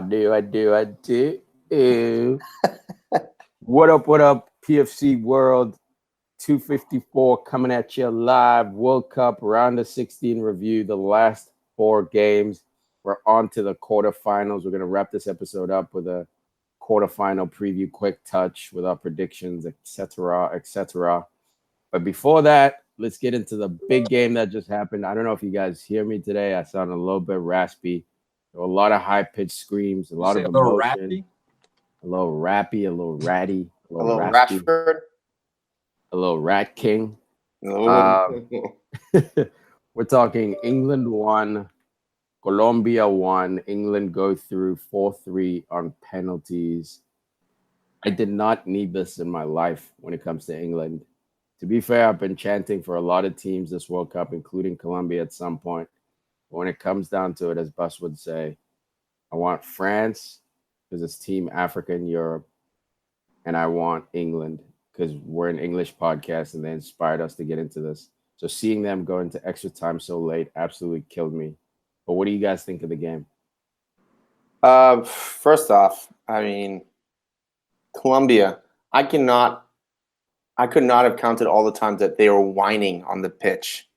do. What up, PFC World 254 coming at you live. World Cup round of 16 review, the last 4 games. We're on to the quarterfinals. We're going to wrap this episode up with a quarterfinal preview, quick touch with our predictions, etc., etc. But before that, let's get into the big game that just happened. I don't know if you guys hear me today. I sound a little bit raspy. There were a lot of high-pitched screams, a lot of emotion. A little rappy, a little ratty, a little raspy, Rashford, a little Rat King. oh. We're talking England 1, Colombia 1. England go through 4-3 on penalties. I did not need this in my life when it comes to England. To be fair, I've been chanting for a lot of teams this World Cup, including Colombia at some point. But when it comes down to it, as Bus would say, I want France because it's Team Africa and Europe, and I want England because we're an English podcast and they inspired us to get into this. So seeing them go into extra time so late absolutely killed me. But what do you guys think of the game? First off, I mean, Colombia, I could not have counted all the times that they were whining on the pitch.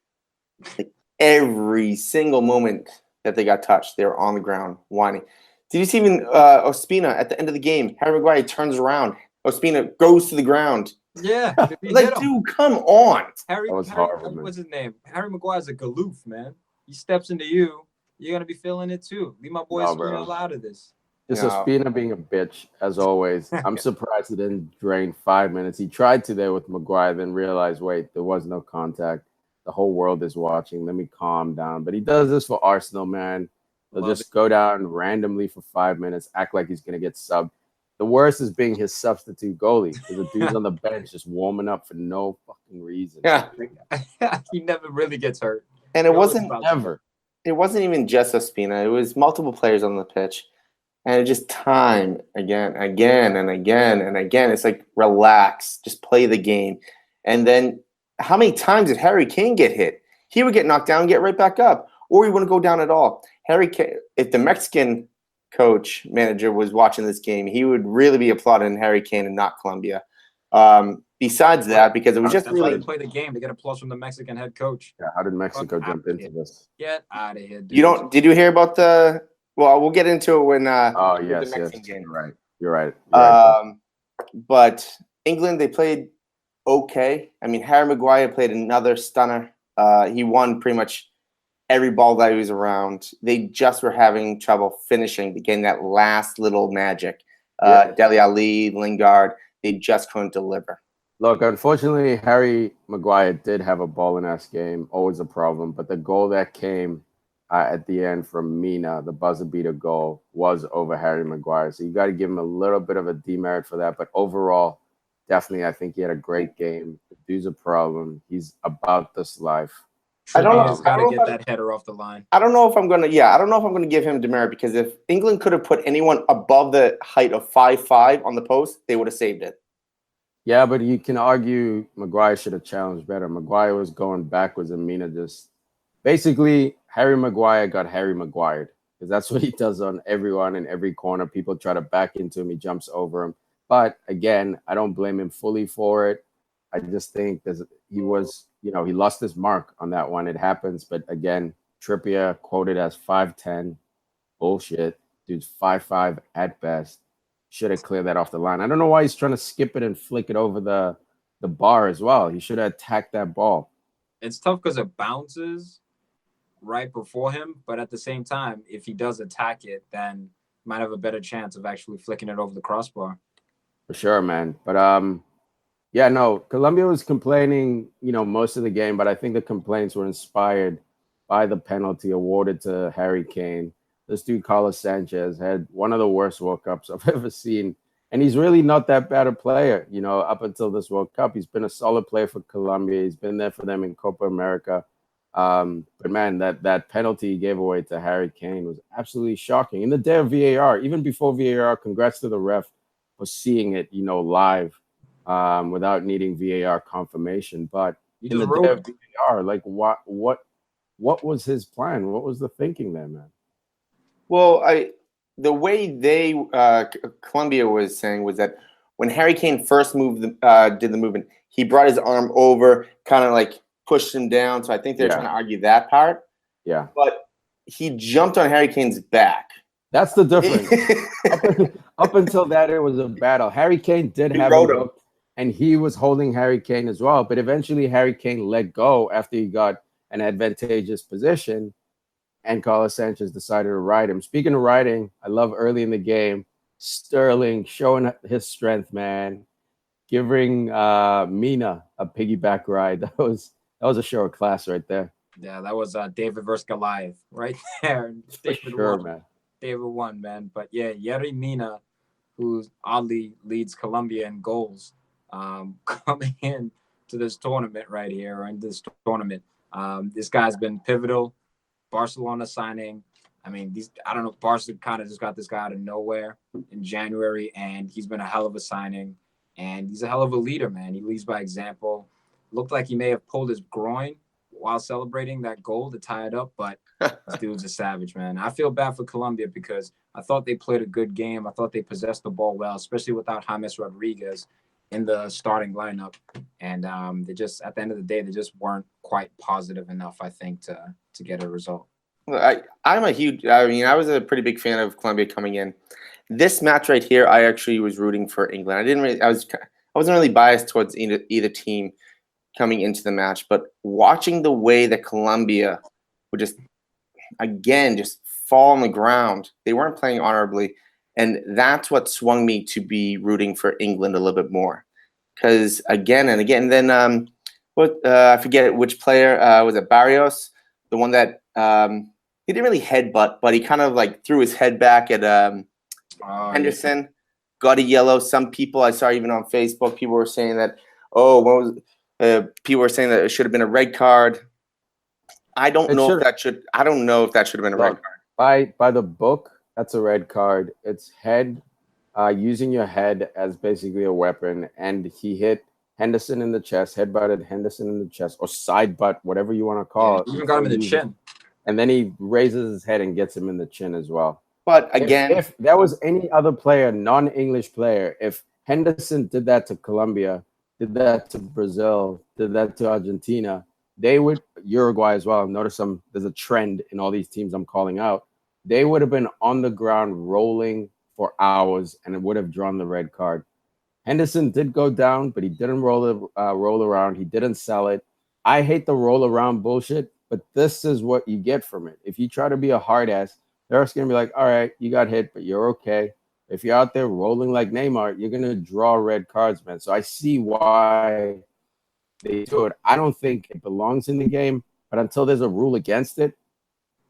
Like every single moment that they got touched, they were on the ground whining. Did you see even Ospina at the end of the game? Harry Maguire turns around. Ospina goes to the ground. Yeah. Like, dude, come on. What's his name? Harry Maguire's a galoof, man. He steps into you. You're going to be feeling it too. Leave my boy Ospina out of this. Just Ospina being a bitch, as always. I'm surprised he didn't drain 5 minutes. He tried to there with Maguire, then realized, wait, there was no contact. The whole world is watching. Let me calm down. But he does this for Arsenal, man. He'll just go down randomly for 5 minutes, act like he's going to get subbed. The worst is being his substitute goalie because the dude's on the bench just warming up for no fucking reason. Yeah. He never really gets hurt. And it wasn't ever. It wasn't even just Ospina. It was multiple players on the pitch. And it just time again. It's like, relax. Just play the game. And then how many times did Harry Kane get hit? He would get knocked down and get right back up. Or he wouldn't go down at all. Harry Kane, if the Mexican manager was watching this game, he would really be applauding Harry Kane and not Colombia. Besides that, because it was just really play the game. They get a plus from the Mexican head coach. Yeah, how did Mexico jump into this? Get out of here, dude. Did you hear about the? Well, we'll get into it when. Yes. Game. You're right. But England, they played okay. I mean, Harry Maguire played another stunner. He won pretty much every ball that he was around. They just were having trouble finishing, getting that last little magic. Dele Alli, Lingard, they just couldn't deliver. Look, unfortunately, Harry Maguire did have a ball-and-ass game, always a problem. But the goal that came at the end from Mina, the buzzer-beater goal, was over Harry Maguire. So you got to give him a little bit of a demerit for that. But overall, definitely, I think he had a great game. The dude's a problem. He's about this life. I don't know. Got to get that header off the line. I don't know if I'm gonna give him demerit because if England could have put anyone above the height of 5'5" on the post, they would have saved it. Yeah, but you can argue Maguire should have challenged better. Maguire was going backwards, and Mina just basically Harry Maguire got Harry Maguired because that's what he does on everyone in every corner. People try to back into him, he jumps over him. But again, I don't blame him fully for it. I just think he lost his mark on that one. It happens. But again, Trippier quoted as 5'10". Bullshit. Dude's 5'5" at best. Should have cleared that off the line. I don't know why he's trying to skip it and flick it over the bar as well. He should have attacked that ball. It's tough because it bounces right before him. But at the same time, if he does attack it, then he might have a better chance of actually flicking it over the crossbar. For sure, man. But yeah, no, Colombia was complaining, most of the game, but I think the complaints were inspired by the penalty awarded to Harry Kane. This dude, Carlos Sanchez, had one of the worst World Cups I've ever seen. And he's really not that bad a player, up until this World Cup. He's been a solid player for Colombia. He's been there for them in Copa America. But, man, that penalty he gave away to Harry Kane was absolutely shocking. In the day of VAR, even before VAR, congrats to the ref for seeing it, live. Without needing VAR confirmation, but in the day of VAR, like what was his plan? What was the thinking there, man? Well, the way Colombia was saying was that when Harry Kane first did the movement, he brought his arm over, kind of like pushed him down. So I think they're trying to argue that part. Yeah. But he jumped on Harry Kane's back. That's the difference. Up until that, it was a battle. Harry Kane did have him hooked, and he was holding Harry Kane as well. But eventually, Harry Kane let go after he got an advantageous position, and Carlos Sanchez decided to ride him. Speaking of riding, I love early in the game, Sterling showing his strength, man, giving Mina a piggyback ride. That was a show of class right there. Yeah, that was David versus Goliath right there. David won, man. But yeah, Yerry Mina, who oddly leads Colombia in goals, coming in to this tournament right here, or in this tournament. This guy's been pivotal. Barcelona signing. I mean, I don't know, Barca kind of just got this guy out of nowhere in January, and he's been a hell of a signing. And he's a hell of a leader, man. He leads by example. Looked like he may have pulled his groin while celebrating that goal to tie it up, but this dude's a savage, man. I feel bad for Colombia because I thought they played a good game. I thought they possessed the ball well, especially without James Rodriguez in the starting lineup. And they just, at the end of the day, they just weren't quite positive enough, I think, to get a result. Well, I was a pretty big fan of Colombia coming in. This match right here, I actually was rooting for England. I wasn't really biased towards either team coming into the match, but watching the way that Colombia would just fall on the ground. They weren't playing honorably, and that's what swung me to be rooting for England a little bit more. Because again and again, then I forget which player was it, Barrios, the one that he didn't really headbutt, but he kind of like threw his head back at Henderson, got a yellow. Some people I saw even on Facebook, people were saying that, people were saying that it should have been a red card. I don't know if that should have been a red card. By the book, that's a red card. It's using your head as basically a weapon, and he hit Henderson in the chest, headbutted Henderson in the chest, or side butt, whatever you want to call it. Even got him in the chin. And then he raises his head and gets him in the chin as well. But again, if there was any other player, non-English player, if Henderson did that to Colombia, did that to Brazil, did that to Argentina, they would, Uruguay as well. Notice there's a trend in all these teams I'm calling out. They would have been on the ground rolling for hours, and it would have drawn the red card. Henderson did go down, but he didn't roll around. He didn't sell it. I hate the roll around bullshit, but this is what you get from it. If you try to be a hard ass, they're just going to be like, all right, you got hit, but you're okay. If you're out there rolling like Neymar, you're going to draw red cards, man. So I see why they do it. I don't think it belongs in the game, but until there's a rule against it,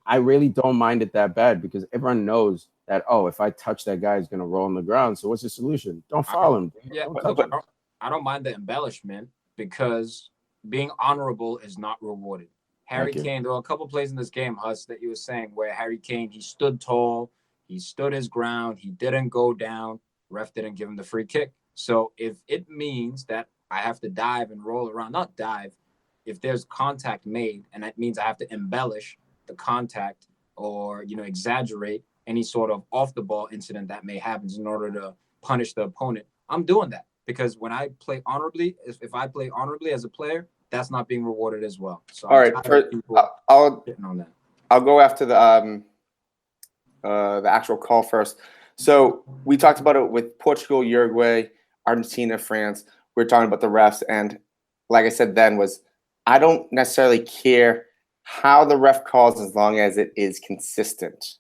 I really don't mind it that bad, because everyone knows that, if I touch that guy, he's going to roll on the ground. So what's the solution? Don't foul him. Yeah, but I don't mind the embellishment, because being honorable is not rewarded. Harry Kane, there were a couple plays in this game, Huss, that you were saying where Harry Kane, he stood tall, he stood his ground, he didn't go down, ref didn't give him the free kick. So if it means that I have to dive and roll around, not dive, if there's contact made, and that means I have to embellish the contact or, exaggerate any sort of off the ball incident that may happen in order to punish the opponent, I'm doing that. Because when I play honorably, if I play honorably as a player, that's not being rewarded as well. So all right, I'll go after the actual call first. So we talked about it with Portugal, Uruguay, Argentina, France. We're talking about the refs, and like I said then, I don't necessarily care how the ref calls as long as it is consistent.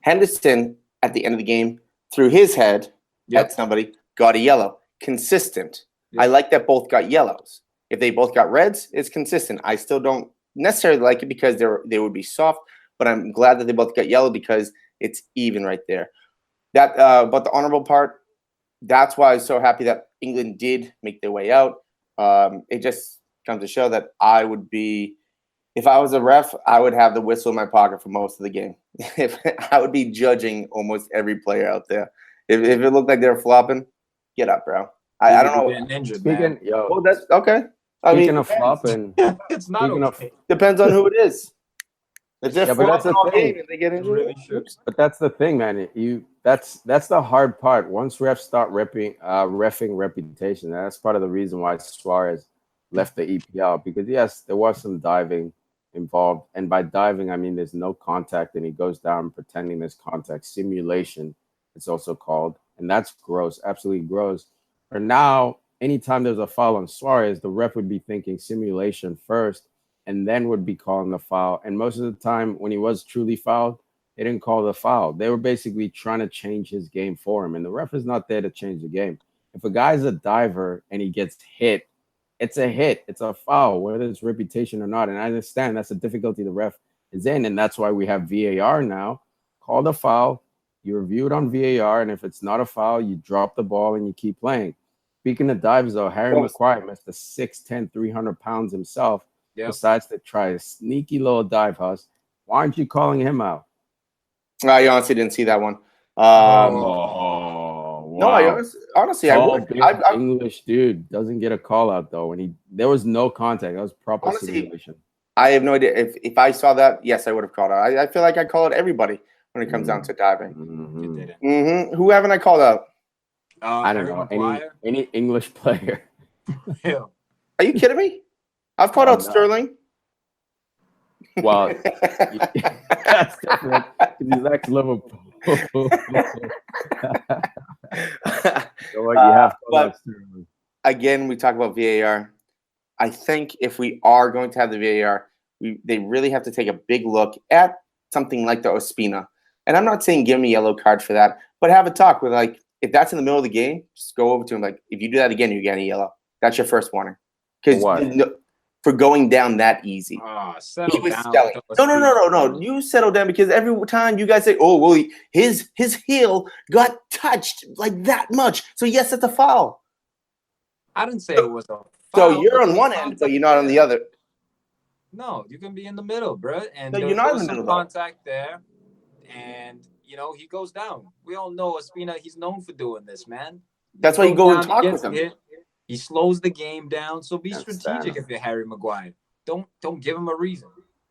Henderson, at the end of the game, threw his head at somebody, got a yellow. Consistent. I like that both got yellows. If they both got reds, it's consistent. I still don't necessarily like it because they would be soft, but I'm glad that they both got yellow because it's even right there. But the honorable part, that's why I was so happy that England did make their way out. It just comes to show that I would be, if I was a ref, I would have the whistle in my pocket for most of the game. I would be judging almost every player out there. If it looked like they were flopping, get up, bro. I don't know. Injured, that's okay. Speaking of flopping, it's not okay. Depends on who it is. If they're Yeah, but that's the all thing. game and they get They injured, really should. But that's the thing, man. That's the hard part. Once refs start reffing reputation, that's part of the reason why Suarez left the EPL, because yes, there was some diving involved, and by diving I mean there's no contact, and he goes down pretending there's contact. Simulation, it's also called, and that's gross, absolutely gross. For now, anytime there's a foul on Suarez, the ref would be thinking simulation first, and then would be calling the foul. And most of the time, when he was truly fouled, they didn't call the foul. They were basically trying to change his game for him. And the ref is not there to change the game. If a guy's a diver and he gets hit, it's a hit. It's a foul, whether it's reputation or not. And I understand that's the difficulty the ref is in. And that's why we have VAR now. Call the foul. You review it on VAR. And if it's not a foul, you drop the ball and you keep playing. Speaking of divers, though, Harry Maguire missed a 6'10", 300 pounds himself. Yep. Besides to try a sneaky little dive, Huss. Why aren't you calling him out? I honestly didn't see that one. Wow. No, I honestly, I would. English dude doesn't get a call out though. There was no contact. That was proper simulation. I have no idea if I saw that. Yes, I would have called out. I feel like I call out everybody when it comes down to diving. Who haven't I called out? I don't know. Any English player. Are you kidding me? I've called out Sterling. Well, that's different. He's ex-Liverpool. Again, we talk about VAR. I think if we are going to have the VAR, they really have to take a big look at something like the Ospina. And I'm not saying give me a yellow card for that, but have a talk with, like, if that's in the middle of the game, just go over to him. Like, if you do that again, you get a yellow. That's your first warning. Because for going down that easy. Settle down. No. You settle down, because every time you guys say, "Oh, well, his heel got touched like that much," so yes, it's a foul. I didn't say it was a foul. So you're on one end, but you're not on the other. No, you can be in the middle, bro. And you're not in the middle. Contact there, and he goes down. We all know Ospina. He's known for doing this, man. That's why you go and talk with him. He slows the game down. So be strategic if you're Harry Maguire. Don't give him a reason.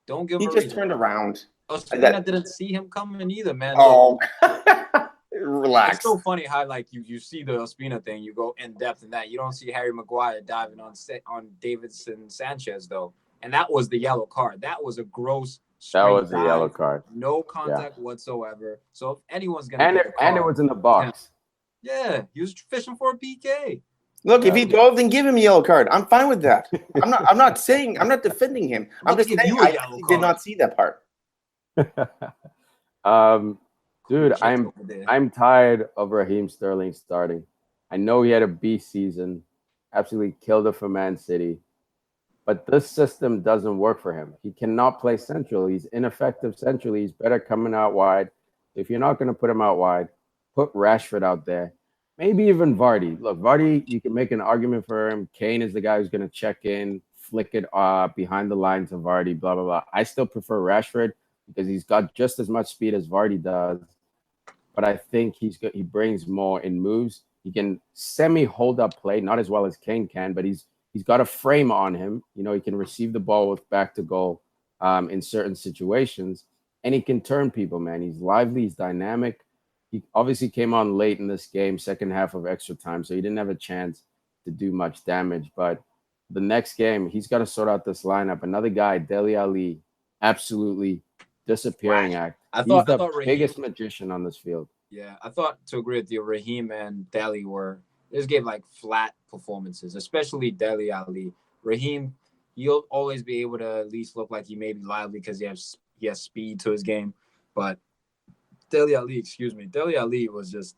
Don't give him a reason. He just turned around. Ospina didn't see him coming either, man. Oh, relax. It's so funny how, like, you see the Ospina thing, you go in depth in that. You don't see Harry Maguire diving on Davidson Sanchez, though. And that was the yellow card. That was a gross That was a yellow card. No contact whatsoever. So if anyone's going to and it was in the box. Yeah, he was fishing for a PK. Look, if he dove, then give him a yellow card. I'm fine with that. I'm not defending him. I'm just saying I did not see that part. Dude, I'm tired of Raheem Sterling starting. I know he had a beast season, absolutely killed it for Man City, but this system doesn't work for him. He cannot play central. He's ineffective centrally. He's better coming out wide. If you're not going to put him out wide, put Rashford out there. Maybe even Vardy. Look, Vardy, you can make an argument for him. Kane is the guy who's going to check in, flick it behind the lines of Vardy, blah, blah, blah. I still prefer Rashford because he's got just as much speed as Vardy does. But I think he brings more in moves. He can semi-hold up play, not as well as Kane can, but he's got a frame on him. He can receive the ball with back to goal in certain situations. And he can turn people, man. He's lively. He's dynamic. He obviously came on late in this game, second half of extra time, so he didn't have a chance to do much damage. But the next game, he's got to sort out this lineup. Another guy, Dele Alli, absolutely disappearing act. He's the biggest magician on this field. Yeah, I thought, to agree with you, Raheem and Dele just gave like flat performances, especially Dele Alli. Raheem, he'll always be able to at least look like he may be lively because he has speed to his game, but Dele Alli was just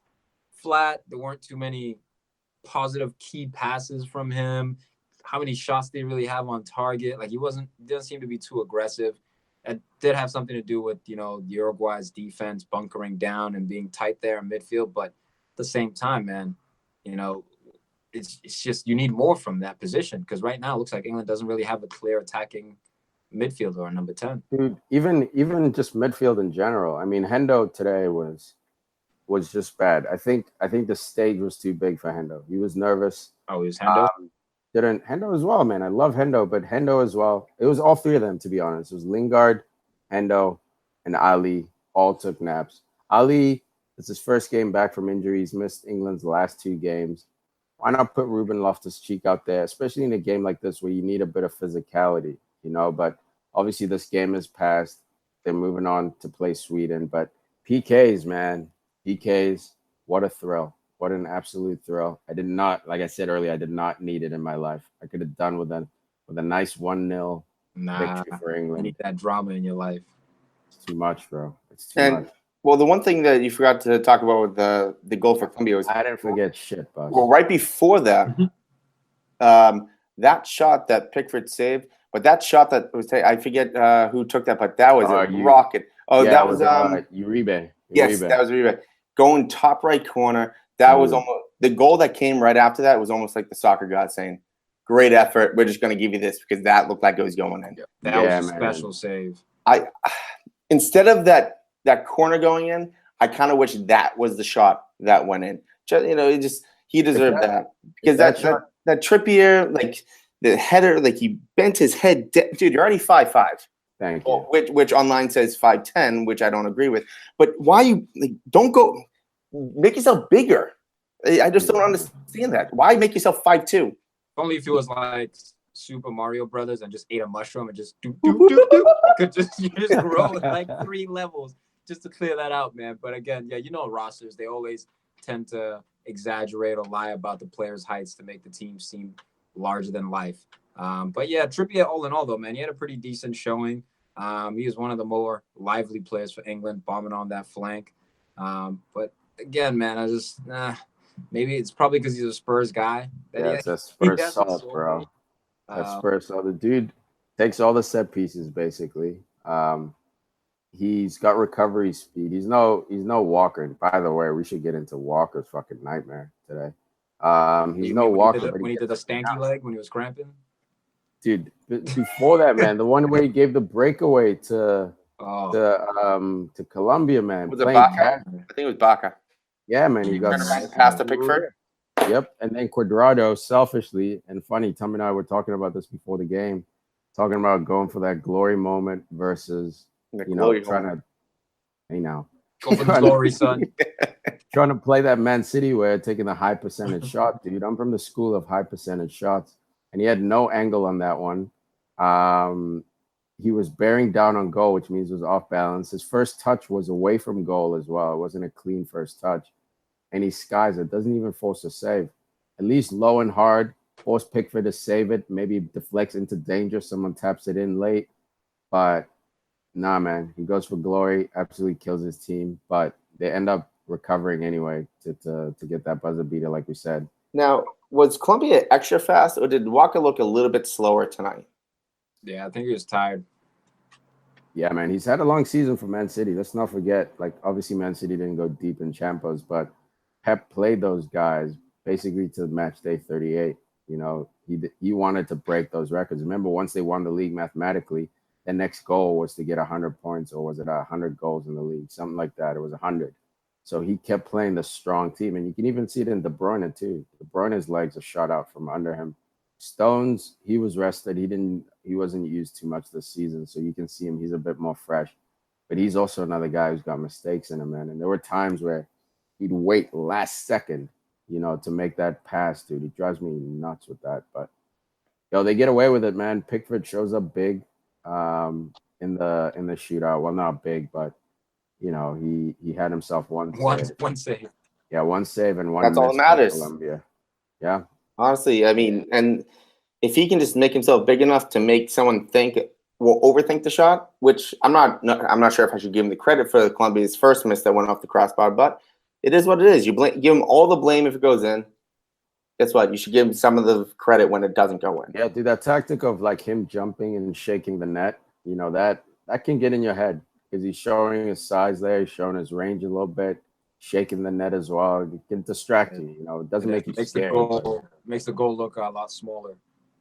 flat. There weren't too many positive key passes from him. How many shots did he really have on target? Like, he didn't seem to be too aggressive. It did have something to do with, the Uruguay's defense bunkering down and being tight there in midfield. But at the same time, man, it's just you need more from that position, because right now it looks like England doesn't really have a clear attacking midfielder or number 10. Dude, even just midfield in general. I mean, Hendo today was just bad. I think the stage was too big for Hendo. He was nervous. Oh, he was Hendo? Hendo as well, man. I love Hendo, but Hendo as well. It was all three of them, to be honest. It was Lingard, Hendo, and Ali all took naps. Ali, it's his first game back from injury. He's missed England's last 2 games. Why not put Ruben Loftus-Cheek out there, especially in a game like this where you need a bit of physicality, But obviously this game is past. They're moving on to play Sweden. But PKs, man, PKs, what a thrill. What an absolute thrill. I did not, like I said earlier, I did not need it in my life. I could have done with a nice 1-0 victory for You England. need that drama in your life. It's too much, bro. It's too much. Well, the one thing that you forgot to talk about with the goal for Colombia was I didn't forget shit, boss. Well, right before that, that shot that Pickford saved, but that shot that was I forget who took that, but that was a rocket. Oh, yeah, that was Uribe. Yes, that was Uribe. Going top right corner. That was almost the goal that came right after that was almost like the soccer god saying, "Great effort. We're just going to give you this because that looked like it was going in." That was a special save. Instead of that corner going in, I kind of wish that was the shot that went in. He deserved that because that Trippier, like the header, like he bent his head. Dude, you're already 5'5". Thank you. Which online says 5'10", which I don't agree with. But why you don't go make yourself bigger? I just don't understand that. Why make yourself 5'2"? Only if it was like Super Mario Brothers and just ate a mushroom and just could just grow like 3 levels just to clear that out, man. But again, rosters, they always tend to exaggerate or lie about the players' heights to make the team seem larger than life. But yeah, Trippier, all in all, though, man, he had a pretty decent showing. He was one of the more lively players for England, bombing on that flank. But again, man, I just maybe it's probably because he's a Spurs guy. That's a Spurs salt, bro. That's Spurs salt. The dude takes all the set pieces, basically. He's got recovery speed. He's no Walker. And by the way, we should get into Walker's fucking nightmare today. He's no Walker. When he did the stanky leg when he was cramping? Dude, before that, man, the one where he gave the breakaway to Colombia, man. Was it Baca? I think it was Baca. Yeah, man. He got past the Pickford. Yep. And then Cuadrado, selfishly, and funny, Tom and I were talking about this before the game, talking about going for that glory moment versus, trying to, go for the glory, son. Trying to play that Man City way, taking the high percentage shot, dude. I'm from the school of high percentage shots, and he had no angle on that one. He was bearing down on goal, which means it was off balance. His first touch was away from goal as well. It wasn't a clean first touch. And he skies it, doesn't even force a save. At least low and hard, force Pickford to save it, maybe deflects into danger, someone taps it in late. But nah, man, he goes for glory, absolutely kills his team. But they end up recovering anyway to get that buzzer beater, like we said. Now, was Colombia extra fast, or did Walker look a little bit slower tonight? Yeah, I think he was tired. Yeah, man, he's had a long season for Man City. Let's not forget, obviously Man City didn't go deep in Champions, but Pep played those guys basically to match day 38. He wanted to break those records. Remember, once they won the league mathematically, the next goal was to get 100 points, or was it 100 goals in the league? Something like that. It was 100. So he kept playing the strong team, and you can even see it in De Bruyne too. De Bruyne's legs are shot out from under him. Stones, he was rested. He wasn't used too much this season, so you can see him. He's a bit more fresh, but he's also another guy who's got mistakes in him, man. And there were times where he'd wait last second, to make that pass, dude. He drives me nuts with that. But they get away with it, man. Pickford shows up big in the shootout. Well, not big, but he had himself one save. Yeah, one save and one. That's all that matters. Colombia. Yeah. Honestly, I mean, and if he can just make himself big enough to make someone overthink the shot, which I'm not sure if I should give him the credit for Colombia's first miss that went off the crossbar, but it is what it is. You give him all the blame if it goes in. Guess what? You should give him some of the credit when it doesn't go in. Yeah, dude, that tactic of him jumping and shaking the net, that can get in your head because he's showing his size there, he's showing his range a little bit, shaking the net as well. It can distract you. It doesn't make you scared. Makes the goal look a lot smaller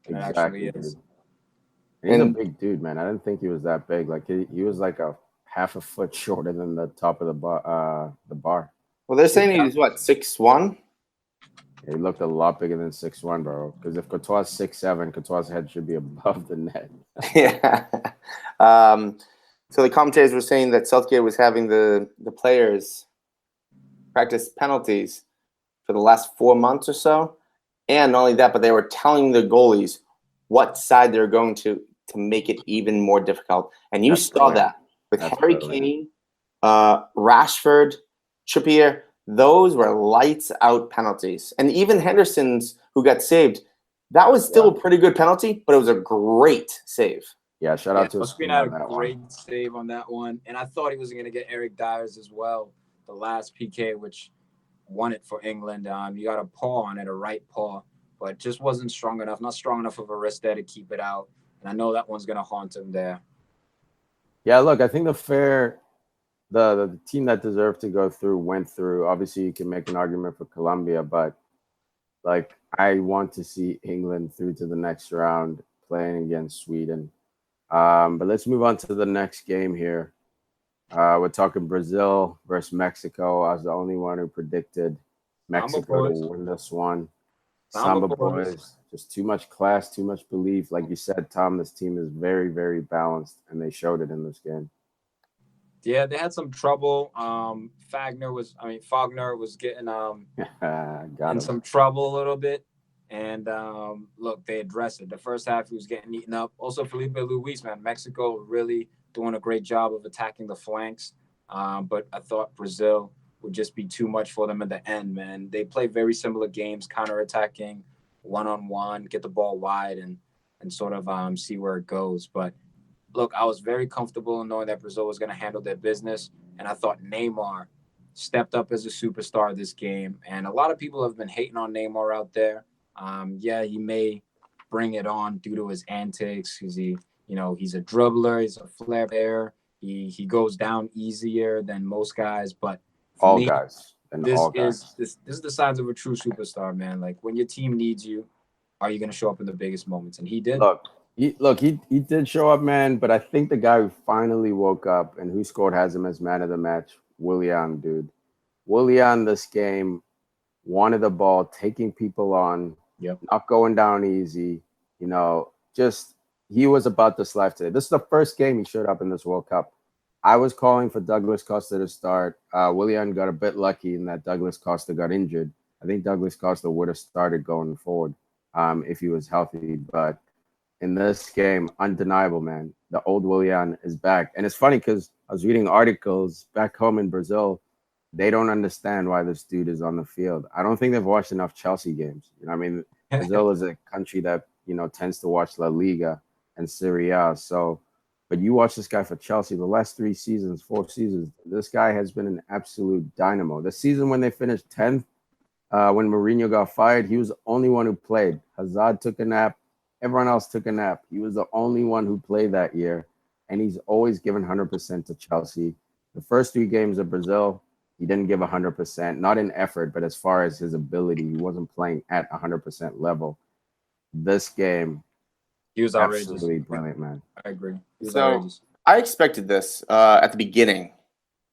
than it actually is. He's a big dude, man. I didn't think he was that big. He was like a half a foot shorter than the top of the bar. Well, they're saying he was 6'1"? Yeah, he looked a lot bigger than 6'1", bro. Because if Courtois is 6'7", Courtois' head should be above the net. Yeah. So the commentators were saying that Southgate was having the players practice penalties for the last 4 months or so. And not only that, but they were telling the goalies what side they're going to make it even more difficult. And you saw that with Harry Kane, Rashford, Trippier. Those were lights out penalties. And even Henderson's, who got saved, that was still a pretty good penalty, but it was a great save. Yeah, shout out to Squeaky had a great save on that one. And I thought he was going to get Eric Dyer's as well, the last PK, which won it for England. You got a paw on it, a right paw, but just wasn't strong enough, not strong enough of a wrist there to keep it out. And I know that one's going to haunt him there. Yeah, look, I think the team that deserved to go through went through. Obviously, you can make an argument for Colombia, but like I want to see England through to the next round playing against Sweden. But let's move on to the next game here. We're talking Brazil versus Mexico. I was the only one who predicted Mexico to win this one. Samba boys, just too much class, too much belief. Like you said, Tom, this team is very, very balanced, and they showed it in this game. Yeah, they had some trouble. Fagner was getting in some trouble a little bit. And look, they addressed it. The first half, he was getting eaten up. Also, Felipe Luis, man, Mexico really doing a great job of attacking the flanks. But I thought Brazil would just be too much for them at the end, man. They play very similar games, counterattacking, one-on-one, get the ball wide and sort of see where it goes. But look, I was very comfortable in knowing that Brazil was going to handle their business. And I thought Neymar stepped up as a superstar this game. And a lot of people have been hating on Neymar out there. He may bring it on due to his antics because he's a dribbler, he's a flair player. He goes down easier than most guys, but this is the signs of a true superstar, man. Like when your team needs you, are you going to show up in the biggest moments? And he did. He did show up, man. But I think the guy who finally woke up and who scored has him as man of the match, Willian, dude. Willian, this game, wanted the ball, taking people on, not going down easy. He was about this life today. This is the first game he showed up in this World Cup. I was calling for Douglas Costa to start. Willian got a bit lucky in that Douglas Costa got injured. I think Douglas Costa would have started going forward if he was healthy. But in this game, undeniable, man. The old Willian is back. And it's funny because I was reading articles back home in Brazil. They don't understand why this dude is on the field. I don't think they've watched enough Chelsea games. Brazil is a country that, tends to watch La Liga and Serie A. So, but you watch this guy for Chelsea, the last 4 seasons, this guy has been an absolute dynamo. The season when they finished 10th, when Mourinho got fired, he was the only one who played. Hazard took a nap. Everyone else took a nap. He was the only one who played that year. And he's always given 100% to Chelsea. The first 3 games of Brazil, he didn't give 100%, not in effort, but as far as his ability, he wasn't playing at 100% level. This game, he was outrageous. Absolutely brilliant, man. I agree. Outrageous. I expected this at the beginning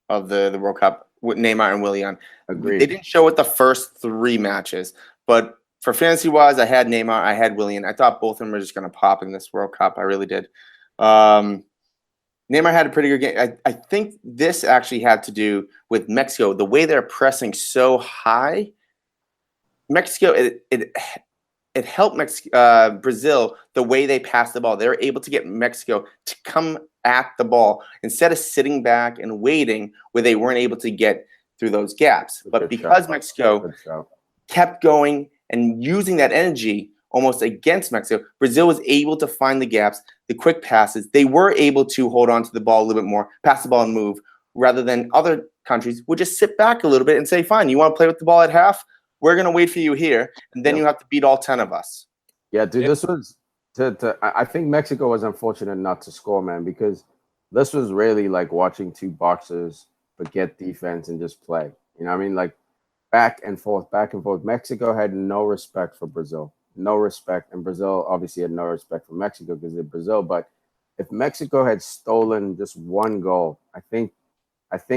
of the World Cup with Neymar and Willian. Agreed. They didn't show it the first 3 matches, but for fantasy-wise, I had Neymar, I had Willian. I thought both of them were just going to pop in this World Cup. I really did. Neymar had a pretty good game. I think this actually had to do with Mexico. The way they're pressing so high, Mexico, it helped Brazil the way they passed the ball. They were able to get Mexico to come at the ball instead of sitting back and waiting where they weren't able to get through those gaps. But because Mexico kept going and using that energy almost against Mexico, Brazil was able to find the gaps, the quick passes. They were able to hold on to the ball a little bit more, pass the ball and move, rather than other countries would just sit back a little bit and say, fine, you want to play with the ball at half? We're going to wait for you here, and then you have to beat all 10 of us. Yeah, dude, this was I think Mexico was unfortunate not to score, man, because this was really like watching 2 boxers forget defense and just play. Like back and forth. Mexico had no respect for Brazil. No respect. And Brazil obviously had no respect for Mexico because they're Brazil. But if Mexico had stolen just 1 goal, I think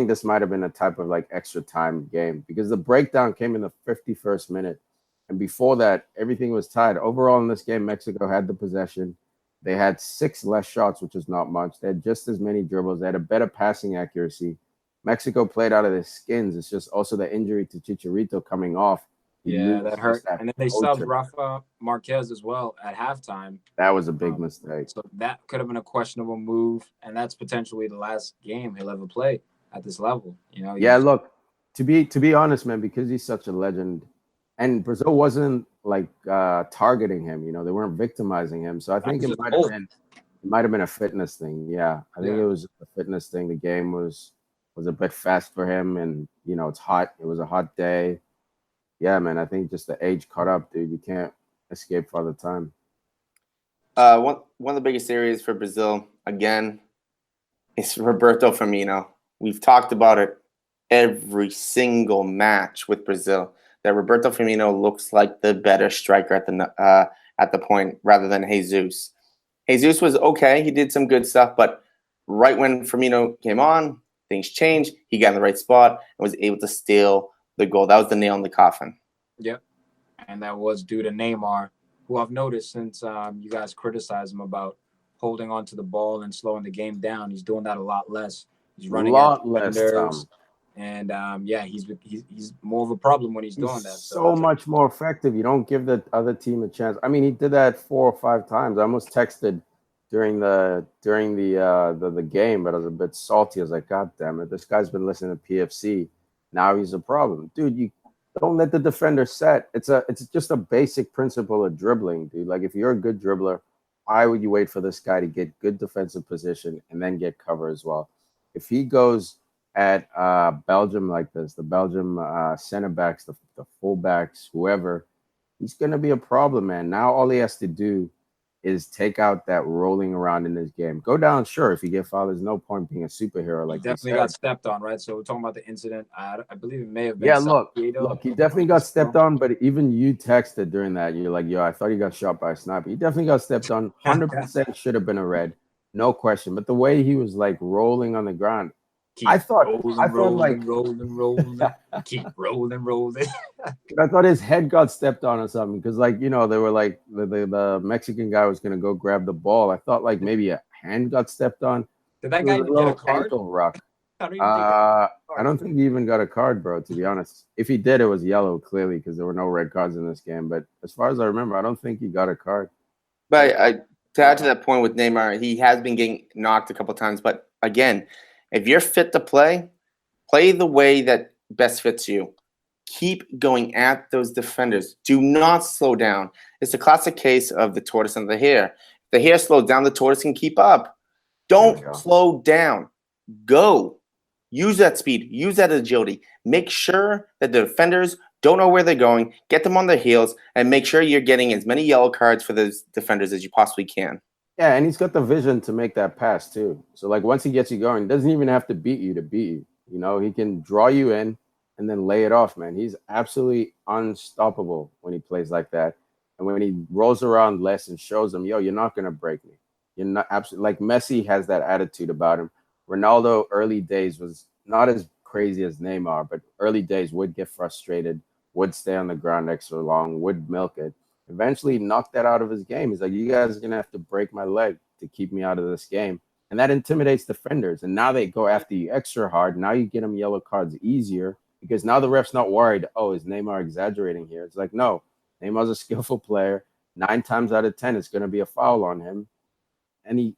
this might have been a type of like extra time game because the breakdown came in the 51st minute. And before that, everything was tied. Overall in this game, Mexico had the possession. They had 6 less shots, which is not much. They had just as many dribbles. They had a better passing accuracy. Mexico played out of their skins. It's just also the injury to Chicharito coming off. Yeah, that hurt. And then they subbed Rafa Marquez as well at halftime. That was a big mistake. So that could have been a questionable move, and that's potentially the last game he'll ever play at this level. Yeah, look, to be honest, man, because he's such a legend, and Brazil wasn't like targeting him. They weren't victimizing him. So I think it might have been a fitness thing. Yeah, I think it was a fitness thing. The game was a bit fast for him, and it's hot. It was a hot day. Yeah, man, I think just the age caught up, dude. You can't escape Father Time. One of the biggest areas for Brazil, again, is Roberto Firmino. We've talked about it every single match with Brazil, that Roberto Firmino looks like the better striker at the point rather than Jesus. Jesus was okay. He did some good stuff, but right when Firmino came on, things changed. He got in the right spot and was able to steal the goal. That was the nail in the coffin. Yep. And that was due to Neymar, who I've noticed since you guys criticized him about holding on to the ball and slowing the game down. He's doing that a lot less. He's running at defenders. And he's more of a problem when he's doing that. So much more effective. You don't give the other team a chance. I mean, he did that 4 or 5 times. I almost texted during the game, but I was a bit salty. I was like, God damn it, this guy's been listening to PFC. Now he's a problem. Dude, you don't let the defender set. It's just a basic principle of dribbling, dude. Like, if you're a good dribbler, why would you wait for this guy to get good defensive position and then get cover as well? If he goes at Belgium like this, the Belgium center backs, the fullbacks, whoever, he's going to be a problem, man. Now all he has to do is take out that rolling around in this game. Go down, sure. If you get fouled, there's no point being a superhero. Like, he definitely got stepped on, right? So we're talking about the incident. I believe it may have been. Yeah, look, he definitely got stepped on. But even you texted during that, you're like, yo, I thought he got shot by a sniper. He definitely got stepped on. 100% should have been a red, no question. But the way he was like rolling on the ground, I thought rolling, keep rolling. I thought his head got stepped on or something, because they were like the Mexican guy was gonna go grab the ball. I thought like maybe a hand got stepped on. Did that guy even get a card? Ankle rock. I don't think he even got a card, bro. To be honest, if he did, it was yellow clearly, because there were no red cards in this game. But as far as I remember, I don't think he got a card. But to add to that point with Neymar, he has been getting knocked a couple times. But again, if you're fit to play the way that best fits you. Keep going at those defenders. Do not slow down. It's a classic case of the tortoise and the hare. If the hare slows down, the tortoise can keep up. Don't slow down. Go. Use that speed. Use that agility. Make sure that the defenders don't know where they're going. Get them on their heels, and make sure you're getting as many yellow cards for those defenders as you possibly can. Yeah, and he's got the vision to make that pass too. So like once he gets you going, he doesn't even have to beat you to beat you. He can draw you in and then lay it off, man. He's absolutely unstoppable when he plays like that. And when he rolls around less and shows them, yo, you're not going to break me. You're not absolutely, like Messi has that attitude about him. Ronaldo early days was not as crazy as Neymar, but early days would get frustrated, would stay on the ground extra long, would milk it. Eventually knocked that out of his game. He's like, you guys are going to have to break my leg to keep me out of this game. And that intimidates defenders. And now they go after you extra hard. Now you get them yellow cards easier, because now the ref's not worried, oh, is Neymar exaggerating here? It's like, no, Neymar's a skillful player. 9 times out of 10, it's going to be a foul on him. And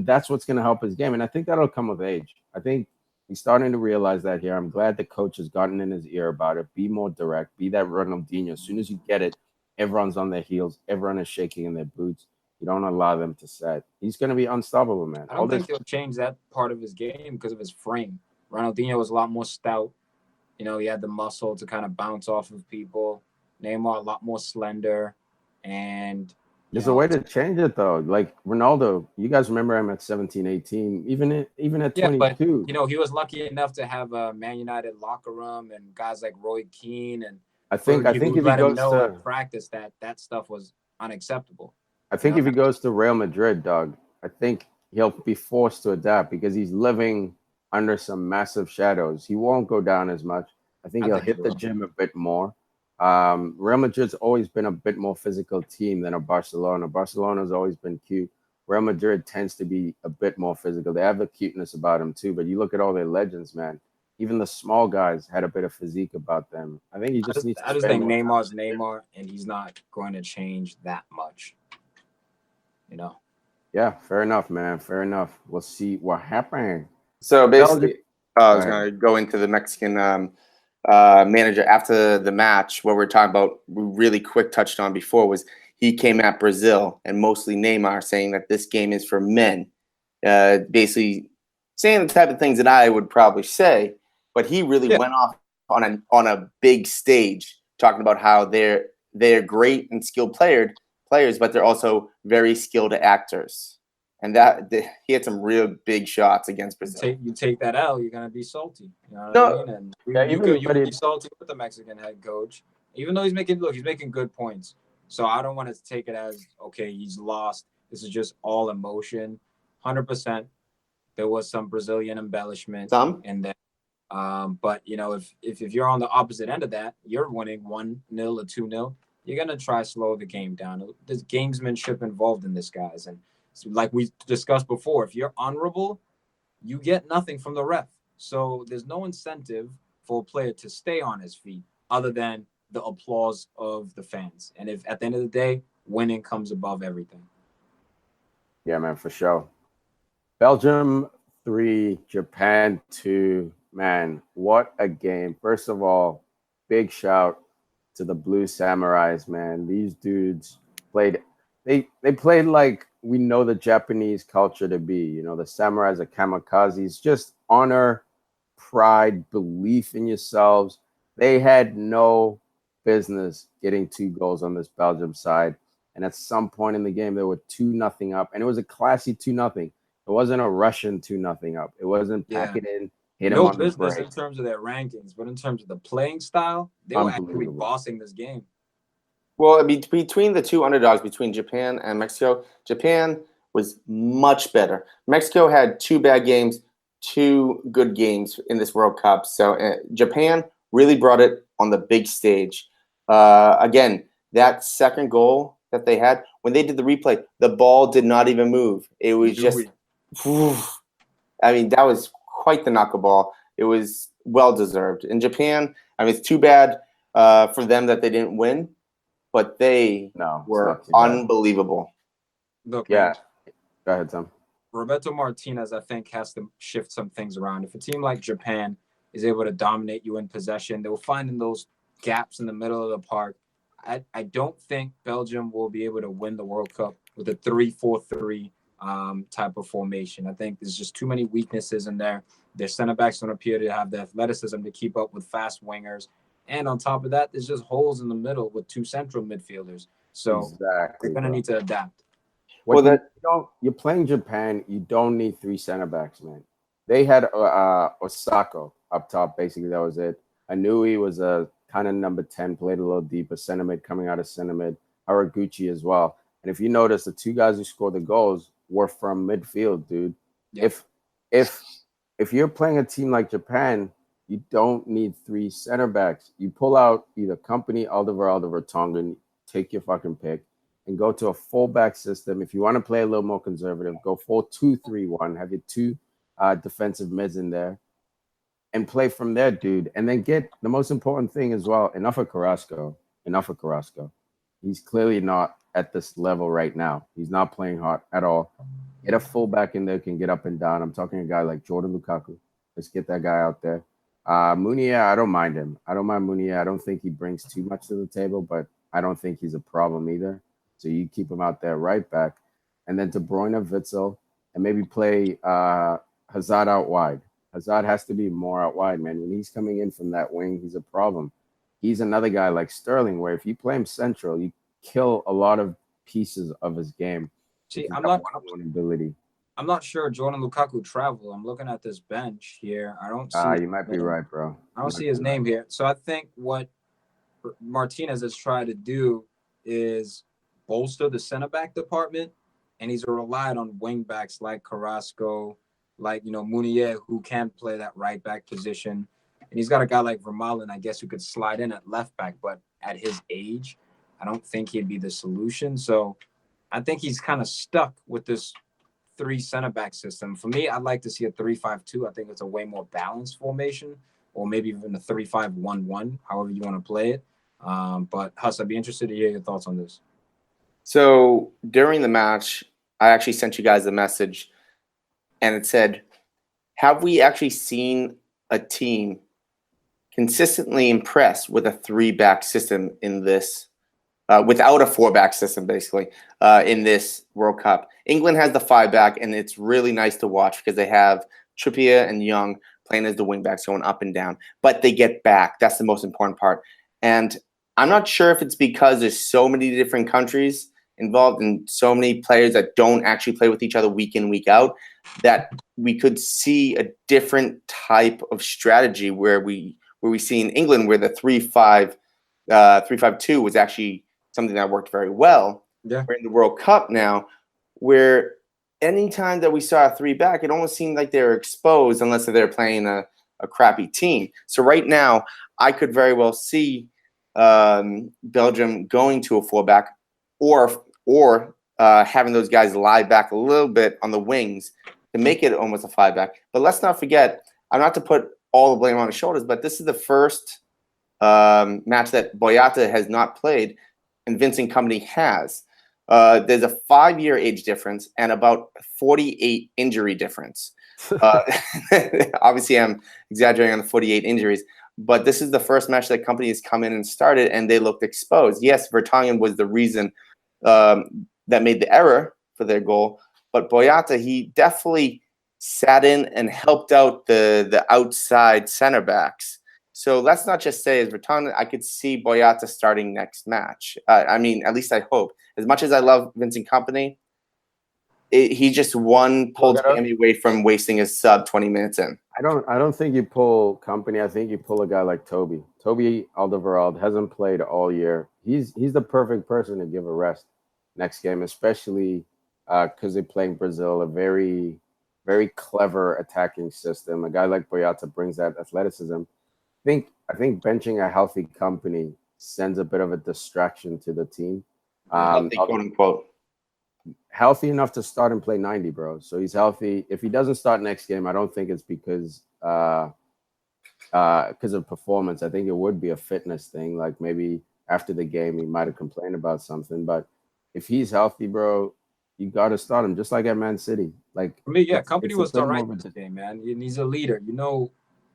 that's what's going to help his game. And I think that'll come with age. I think he's starting to realize that here. I'm glad the coach has gotten in his ear about it. Be more direct. Be that Ronaldinho. As soon as you get it, everyone's on their heels. Everyone is shaking in their boots. You don't allow them to set. He's going to be unstoppable, man. I don't think he'll change that part of his game because of his frame. Ronaldinho was a lot more stout. He had the muscle to kind of bounce off of people. Neymar a lot more slender. And there's a way to change it, though. Like Ronaldo, you guys remember him at 17, 18, even at 22. But, he was lucky enough to have a Man United locker room and guys like Roy Keane. And I think if he goes to practice, that stuff was unacceptable. I think if he goes to Real Madrid, dog, I think he'll be forced to adapt because he's living under some massive shadows. He won't go down as much. I think he'll hit the gym a bit more. Real Madrid's always been a bit more physical team than a Barcelona. Barcelona's always been cute. Real Madrid tends to be a bit more physical. They have a cuteness about them too, but you look at all their legends, man. Even the small guys had a bit of physique about them. I think he just needs to I just spend think more time. Neymar's Neymar, and he's not going to change that much. Yeah, fair enough, man. Fair enough. We'll see what happens. So basically, Belgium. I was going to go into the Mexican manager after the match. What we're talking about, we really quick touched on before, was he came at Brazil and mostly Neymar, saying that this game is for men. Basically saying the type of things that I would probably say, but he really went off on a big stage, talking about how they're great and skilled players, but they're also very skilled actors. And he had some real big shots against Brazil. You take that out, you're gonna be salty. You know what I mean? And you could be salty with the Mexican head coach, even though he's making good points. So I don't want to take it as okay, he's lost. This is just all emotion. 100%. There was some Brazilian embellishment in there. But if you're on the opposite end of that, you're winning 1-0 or 2-0. You're gonna try slow the game down. There's gamesmanship involved in this, guys, and like we discussed before, if you're honorable, you get nothing from the ref. So there's no incentive for a player to stay on his feet other than the applause of the fans. And if at the end of the day, winning comes above everything. Yeah, man, for sure. Belgium 3, Japan 2. Man, what a game. First of all, big shout to the Blue Samurais, man. These dudes played they played like we know the Japanese culture to be. The samurais are kamikazes, just honor, pride, belief in yourselves. They had no business getting 2 goals on this Belgium side. And at some point in the game, they were 2-0 up. And it was a classy 2-0. It wasn't a Russian 2-0 up. It wasn't pack it in, hit them on the break. No business in terms of their rankings, but in terms of the playing style, they were actually bossing this game. Well, between the two underdogs, between Japan and Mexico, Japan was much better. Mexico had 2 bad games, 2 good games in this World Cup. So Japan really brought it on the big stage. Again, that second goal that they had, when they did the replay, the ball did not even move. It was just, that was quite the knuckleball. It was well-deserved. In Japan, it's too bad for them that they didn't win. But they were unbelievable. Look, man, go ahead, Tom. Roberto Martinez, I think, has to shift some things around. If a team like Japan is able to dominate you in possession, they will find in those gaps in the middle of the park. I don't think Belgium will be able to win the World Cup with a 3-4-3 type of formation. I think there's just too many weaknesses in there. Their center backs don't appear to have the athleticism to keep up with fast wingers. And on top of that, there's just holes in the middle with 2 central midfielders. So they're going to need to adapt. You're playing Japan. You don't need 3 center backs, man. They had Osako up top. Basically, that was it. Anui was a kind of number 10, played a little deeper, center mid coming out of center mid. Haraguchi as well. And if you notice, the 2 guys who scored the goals were from midfield, dude. Yep. If you're playing a team like Japan, you don't need 3 center backs. You pull out either Company, Alderweireld, Tongan, take your fucking pick, and go to a fullback system. If you want to play a little more conservative, go 4-2-3-1, have your 2 defensive mids in there, and play from there, dude. And then get the most important thing as well, enough of Carrasco. He's clearly not at this level right now. He's not playing hard at all. Get a fullback in there, can get up and down. I'm talking a guy like Jordan Lukaku. Let's get that guy out there. Munier, I don't mind him. I don't mind Munier. I don't think he brings too much to the table, but I don't think he's a problem either. So you keep him out there right back. And then De Bruyne, Witzel, and maybe play Hazard out wide. Hazard has to be more out wide, man. When he's coming in from that wing, he's a problem. He's another guy like Sterling, where if you play him central, you kill a lot of pieces of his game. See, I'm not sure Jordan Lukaku traveled. I'm looking at this bench here. I don't see. You might be right, bro. I don't see his name here. So I think what Martinez has tried to do is bolster the center back department, and he's relied on wing backs like Carrasco, like Munier, who can play that right back position, and he's got a guy like Vermaelen, I guess, who could slide in at left back. But at his age, I don't think he'd be the solution. So I think he's kind of stuck with this three center back system. For me, I'd like to see a 3-5-2. I think it's a way more balanced formation, or maybe even a 3-5-1-1, however you want to play it. But Huss, I'd be interested to hear your thoughts on this. So during the match, I actually sent you guys a message, and it said, have we actually seen a team consistently impressed with a 3-back system in this, without a 4-back system, basically, in this World Cup? England has the 5-back, and it's really nice to watch because they have Trippier and Young playing as the wingbacks going up and down, but they get back. That's the most important part. And I'm not sure if it's because there's so many different countries involved and so many players that don't actually play with each other week in, week out, that we could see a different type of strategy where we see in England where the 3-5-2 was actually something that worked very well. Yeah. We're in the World Cup now, where anytime that we saw a 3-back, it almost seemed like they were exposed unless they're playing a crappy team. So right now, I could very well see Belgium going to a 4-back, or having those guys lie back a little bit on the wings to make it almost a 5-back. But let's not forget, I'm not to put all the blame on his shoulders, but this is the first match that Boyata has not played and Vincent Kompany has. There's a 5-year age difference and about 48 injury difference. Obviously, I'm exaggerating on the 48 injuries, but this is the first match that Kompany has come in and started, and they looked exposed. Yes, Vertonghen was the reason that made the error for their goal, but Boyata, he definitely sat in and helped out the outside center backs. So let's not just say as Vertonghen, I could see Boyata starting next match. I mean, at least I hope. As much as I love Vincent Kompany, he's just one pulled Sammy away from wasting his sub 20 minutes in. I don't think you pull Kompany. I think you pull a guy like Toby. Toby Alderweireld hasn't played all year. He's the perfect person to give a rest next game, especially because they're playing Brazil, a very, very clever attacking system. A guy like Boyata brings that athleticism. I think benching a healthy Kompany sends a bit of a distraction to the team. Healthy, quote unquote. Healthy enough to start and play 90, bro. So he's healthy. If he doesn't start next game, I don't think it's because of performance. I think it would be a fitness thing. Like maybe after the game, he might have complained about something. But if he's healthy, bro, you got to start him just like at Man City. Like for me, yeah, Kompany was all right this game, man. And he's a leader. You know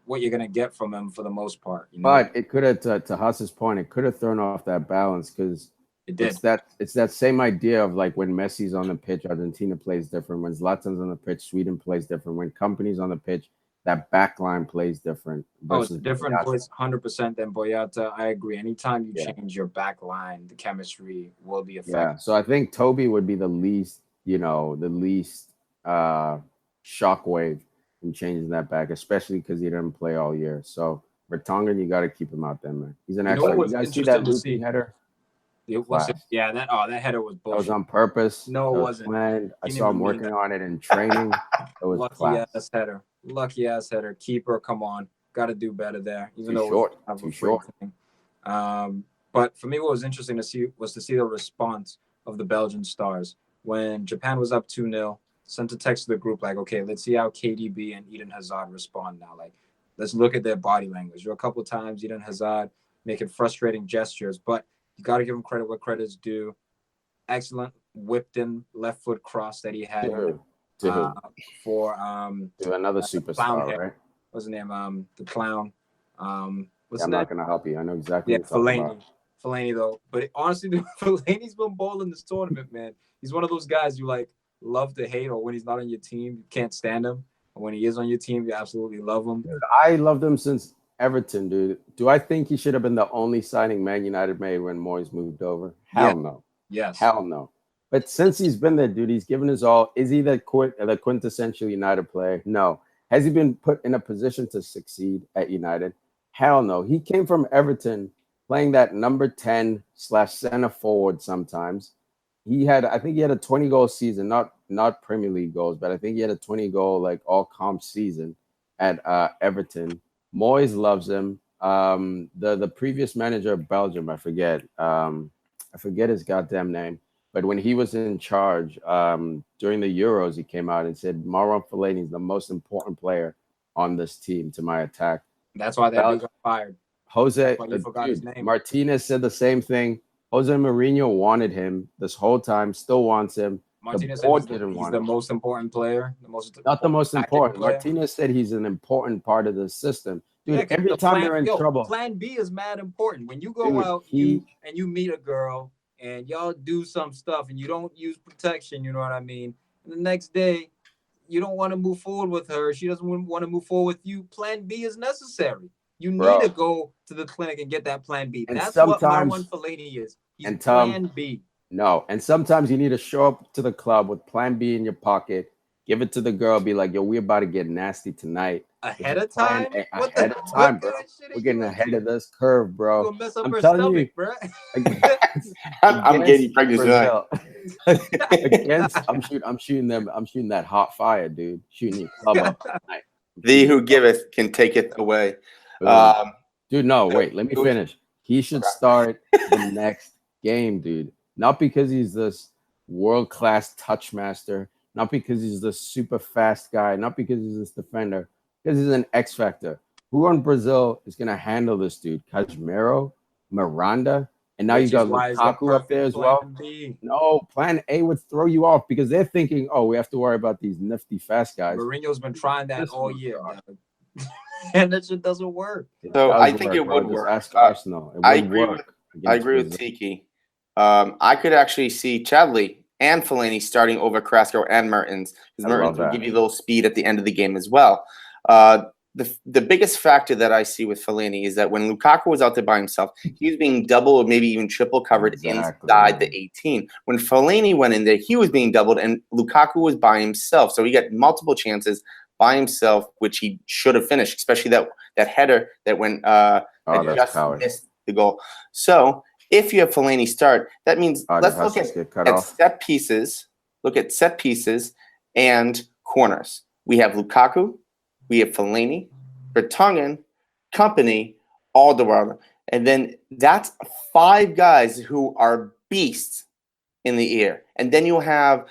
what you're gonna get from him for the most part. You know? But it could have, to Huss's point, it could have thrown off that balance because it's that same idea of like when Messi's on the pitch, Argentina plays different. When Zlatan's on the pitch, Sweden plays different. When Kompany's on the pitch, that back line plays different. Oh, it's a different voice, 100% than Boyata. I agree. Anytime you change your back line, the chemistry will be affected. Yeah, so I think Toby would be the least shockwave in changing that back, especially because he didn't play all year. So Vertonghen, you got to keep him out there, man. He's an excellent. You guys see that looping header? Yeah, that header was bullshit. That was on purpose. No, it wasn't. Planned. I saw him working on it in training. It was Lucky ass header. Keeper, come on, got to do better there. Even too though short. It was too short. But for me, what was interesting to see was the response of the Belgian stars when Japan was up 2-0. Sent a text to the group like, okay, let's see how KDB and Eden Hazard respond now. Like, let's look at their body language. A couple of times, Eden Hazard making frustrating gestures, but you got to give him credit where credit's due. Excellent whipped in left foot cross that he had for another superstar, right? What's his name? The clown. I'm not gonna help you. I know exactly. Yeah, Fellaini though. But honestly, Fellaini's been balling this tournament, man. He's one of those guys you like love to hate, or when he's not on your team, you can't stand him. And when he is on your team, you absolutely love him. Dude, I loved him since Everton, dude. Do I think he should have been the only signing Man United made when Moyes moved over? Hell no. Yes. Hell no. But since he's been there, dude, he's given his all. Is he the quintessential United player? No. Has he been put in a position to succeed at United? Hell no. He came from Everton playing that number 10 / center forward sometimes. I think he had a 20-goal season, not Premier League goals, but I think he had a 20-goal like all-comp season at Everton. Moyes loves him. The previous manager of Belgium, I forget his goddamn name. But when he was in charge during the Euros, he came out and said Marouane Fellaini is the most important player on this team to my attack. That's why that dude got fired. Jose, you forgot his name. Martinez said the same thing. Jose Mourinho wanted him this whole time, still wants him. Martinez said he's the most important player. Not the most important. Martinez said he's an important part of the system. Dude, every time they're in trouble. Plan B is mad important. When you go out and you meet a girl and y'all do some stuff and you don't use protection, you know what I mean? And the next day, you don't want to move forward with her. She doesn't want to move forward with you. Plan B is necessary. You need to go to the clinic and get that plan B. And that's what Marouane Fellaini is. He's plan B. No, and sometimes you need to show up to the club with plan B in your pocket, give it to the girl, be like, yo, we're about to get nasty tonight. Ahead of time? Ahead of time, bro. We're getting ahead of this curve, bro. You're gonna mess up her stomach, bro. I'm getting pregnant tonight. I'm shooting that hot fire, dude. Shooting your club up tonight. Thee who giveth can take it away. Dude, no, wait, let me finish. He should start the next game, dude. Not because he's this world-class touch master, not because he's this super fast guy, not because he's this defender, because he's an X factor. Who on Brazil is going to handle this dude? Casemiro, Miranda, and now you got Lukaku up there as well. No, plan A would throw you off because they're thinking, oh, we have to worry about these nifty fast guys. Mourinho's been trying that all year. And that shit doesn't work. So I think it would work. Ask Arsenal. I agree with Tiki. I could actually see Chadley and Fellaini starting over Carrasco and Mertens, because Mertens will give you a little speed at the end of the game as well. The biggest factor that I see with Fellaini is that when Lukaku was out there by himself, he was being double or maybe even triple covered inside the 18. When Fellaini went in there, he was being doubled and Lukaku was by himself. So he got multiple chances by himself, which he should have finished, especially that header that went just missed the goal. So if you have Fellaini start, that means let's look at set pieces. Look at set pieces and corners. We have Lukaku, we have Fellaini, Vertonghen, Company, Alderweireld, and then that's 5 guys who are beasts in the air. And then you have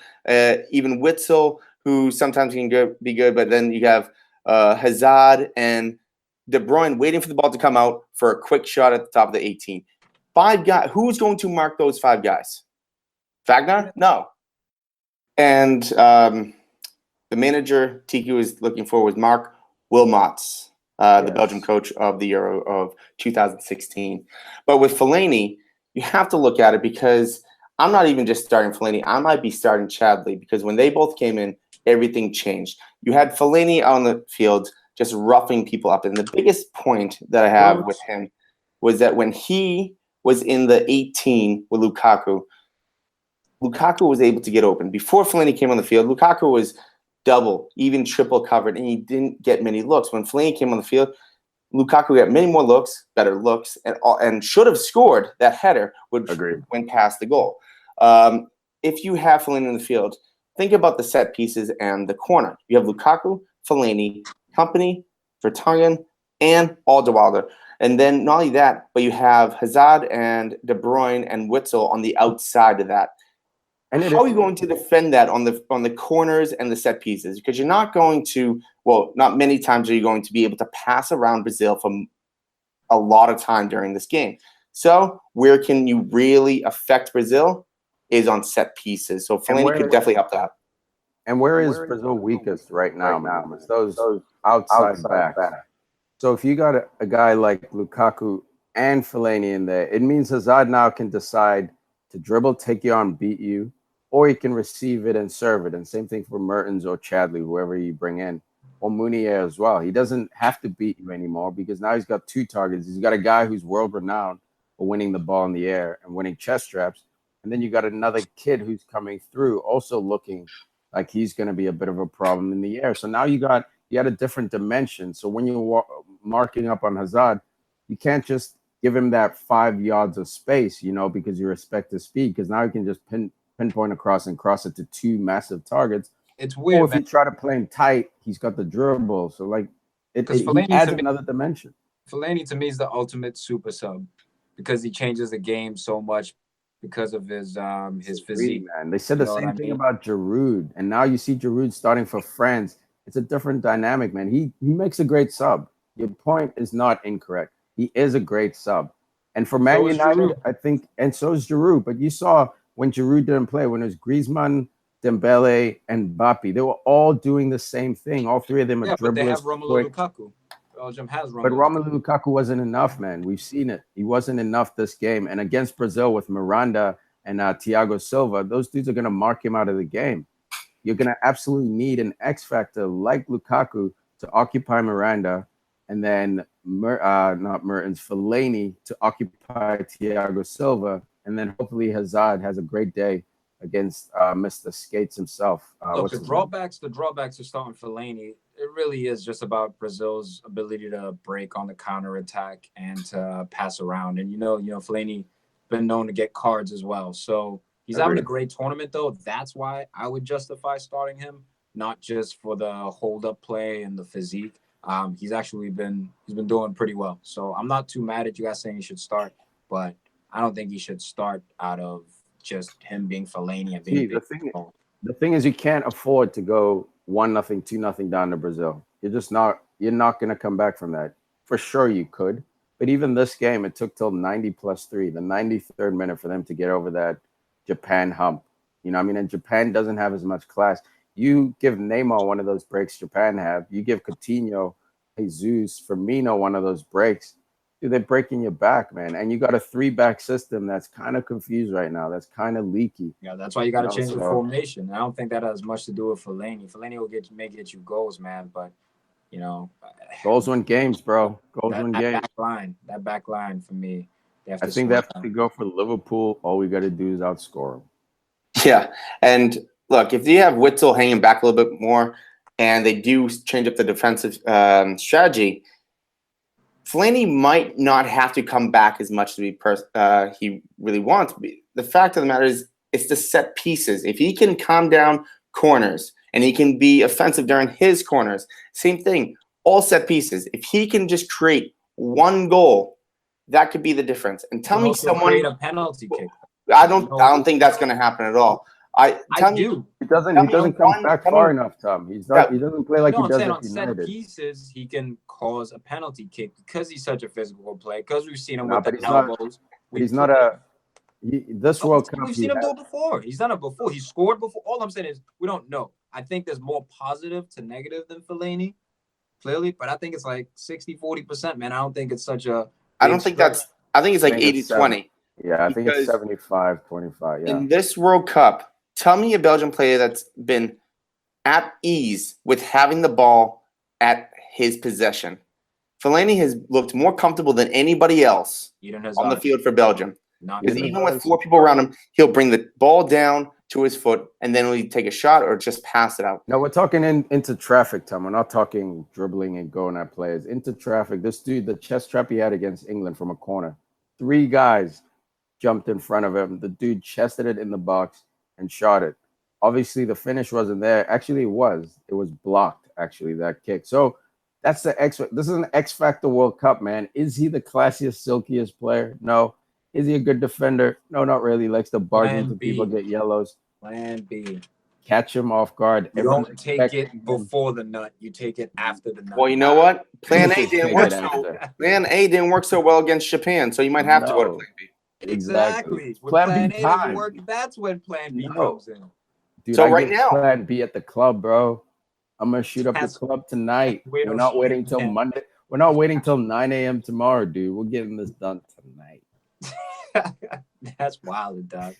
even Witzel, who sometimes can be good, but then you have Hazard and De Bruyne waiting for the ball to come out for a quick shot at the top of the 18. 5 guys. Who's going to mark those 5 guys? Wagner? No. And the manager Tiki was looking for was Mark Wilmots, the Belgian coach of the Euro of 2016. But with Fellaini, you have to look at it because I'm not even just starting Fellaini. I might be starting Chadley because when they both came in, everything changed. You had Fellaini on the field just roughing people up. And the biggest point that I have with him was that when he was in the 18 with Lukaku was able to get open. Before Fellaini came on the field, Lukaku was double, even triple covered, and he didn't get many looks. When Fellaini came on the field, Lukaku got many more looks, better looks, and should have scored that header, which went past the goal. If you have Fellaini in the field, think about the set pieces and the corner. You have Lukaku, Fellaini, Company, Vertonghen, and Alderweireld. And then not only that, but you have Hazard and De Bruyne and Witzel on the outside of that. And how are you going to defend that on the corners and the set pieces? Because you're not going to, well, not many times are you going to be able to pass around Brazil for a lot of time during this game. So where can you really affect Brazil is on set pieces. So Fellaini could definitely help that. And where is Brazil weakest right now, man? It's those outside backs. So if you got a guy like Lukaku and Fellaini in there, it means Hazard now can decide to dribble, take you on, beat you, or he can receive it and serve it. And same thing for Mertens or Chadley, whoever you bring in, or Munier as well. He doesn't have to beat you anymore because now he's got 2 targets. He's got a guy who's world-renowned for winning the ball in the air and winning chest straps. And then you got another kid who's coming through also looking like he's going to be a bit of a problem in the air. So now you had a different dimension. So when you're marking up on Hazard, you can't just give him that 5 yards of space, because you respect his speed, because now you can just pinpoint across and cross it to 2 massive targets. It's weird. Or if you try to play him tight, he's got the dribble. So he adds another dimension. Fellaini to me is the ultimate super sub because he changes the game so much. because of his Agree, physique. man. They said You the know what same I thing mean? about Giroud, and now you see Giroud starting for France. It's a different dynamic, man. He makes a great sub. Your point is not incorrect. He is a great sub, and for Man So is United, Giroud. I think, and so is Giroud. But you saw when Giroud didn't play, when it was Griezmann, Dembele, and Mbappe, they were all doing the same thing. All three of them are Yeah, but they have dribblers, Romelu quick. Lukaku. Belgium has But Romelu Lukaku. Romelu Lukaku wasn't enough, man. We've seen it. He wasn't enough this game. And against Brazil with Miranda and Thiago Silva, those dudes are going to mark him out of the game. You're going to absolutely need an X factor like Lukaku to occupy Miranda, and then not Mertens, Fellaini to occupy Thiago Silva, and then hopefully Hazard has a great day against Mr. Skates himself. Look, the drawbacks of starting Fellaini, it really is just about Brazil's ability to break on the counter attack and to pass around. And Fellaini been known to get cards as well. So he's having a great tournament, though. That's why I would justify starting him, not just for the hold-up play and the physique. He's been doing pretty well. So I'm not too mad at you guys saying he should start, but I don't think he should start out of just him being Fellaini and being big. The thing is, you can't afford to go 1-0, 2-0 down to Brazil. You're not going to come back from that. For sure you could. But even this game, it took till 90+3, the 93rd minute for them to get over that Japan hump. You know what I mean? And Japan doesn't have as much class. You give Neymar one of those breaks Japan have. You give Coutinho, Jesus, Firmino one of those breaks. Dude, they're breaking your back, man. And you got a 3-back system that's kind of confused right now. That's kind of leaky. Yeah, that's why you got to change the formation. I don't think that has much to do with Fellaini. Fellaini may get you goals, man. But goals win games, bro. Goals win games. That back line for me. I think that to go for Liverpool, all we got to do is outscore them. Yeah, and look, if you have Witzel hanging back a little bit more, and they do change up the defensive strategy, Fellaini might not have to come back as much as he really wants. The fact of the matter is, it's the set pieces. If he can calm down corners and he can be offensive during his corners, same thing, all set pieces. If he can just create one goal, that could be the difference. And tell me someone create a penalty kick. I don't think that's going to happen at all. I do. He doesn't come back far enough, Tom. He doesn't play like he does at United. Set pieces, he can cause a penalty kick because he's such a physical player. Because we've seen him with the elbows. This World Cup. We've seen him do it before. He's done it before. He scored before. All I'm saying is we don't know. I think there's more positive to negative than Fellaini, clearly, but I think it's like 60-40%, man. I don't think it's such a. I think it's like 80-20. Yeah, I think it's 75-25. Yeah. In this World Cup, tell me a Belgian player that's been at ease with having the ball at his possession. Fellaini has looked more comfortable than anybody else on the field for Belgium. Because even with 4 people around him, he'll bring the ball down to his foot, and then he'll take a shot or just pass it out. No, we're talking into traffic, Tom. We're not talking dribbling and going at players. Into traffic. This dude, the chest trap he had against England from a corner, 3 guys jumped in front of him. The dude chested it in the box and shot it. Obviously, the finish wasn't there. Actually, it was. It was blocked, actually, that kick. So that's the X. This is an X Factor World Cup, man. Is he the classiest, silkiest player? No. Is he a good defender? No, not really. He likes to barge into people, get yellows. Plan B. Catch him off guard. You don't take it before the nut. You take it after the nut. Well, you know what? Plan A didn't work Plan A didn't work so well against Japan, so you might have to go to Plan B. Exactly. Plan B time. Work, that's when Plan B comes in. Dude, so right now, Plan B at the club, bro. I'm gonna shoot up the club tonight. We're not waiting till Monday. We're not waiting till 9 a.m. tomorrow, dude. We're getting this done tonight. That's wild, dog.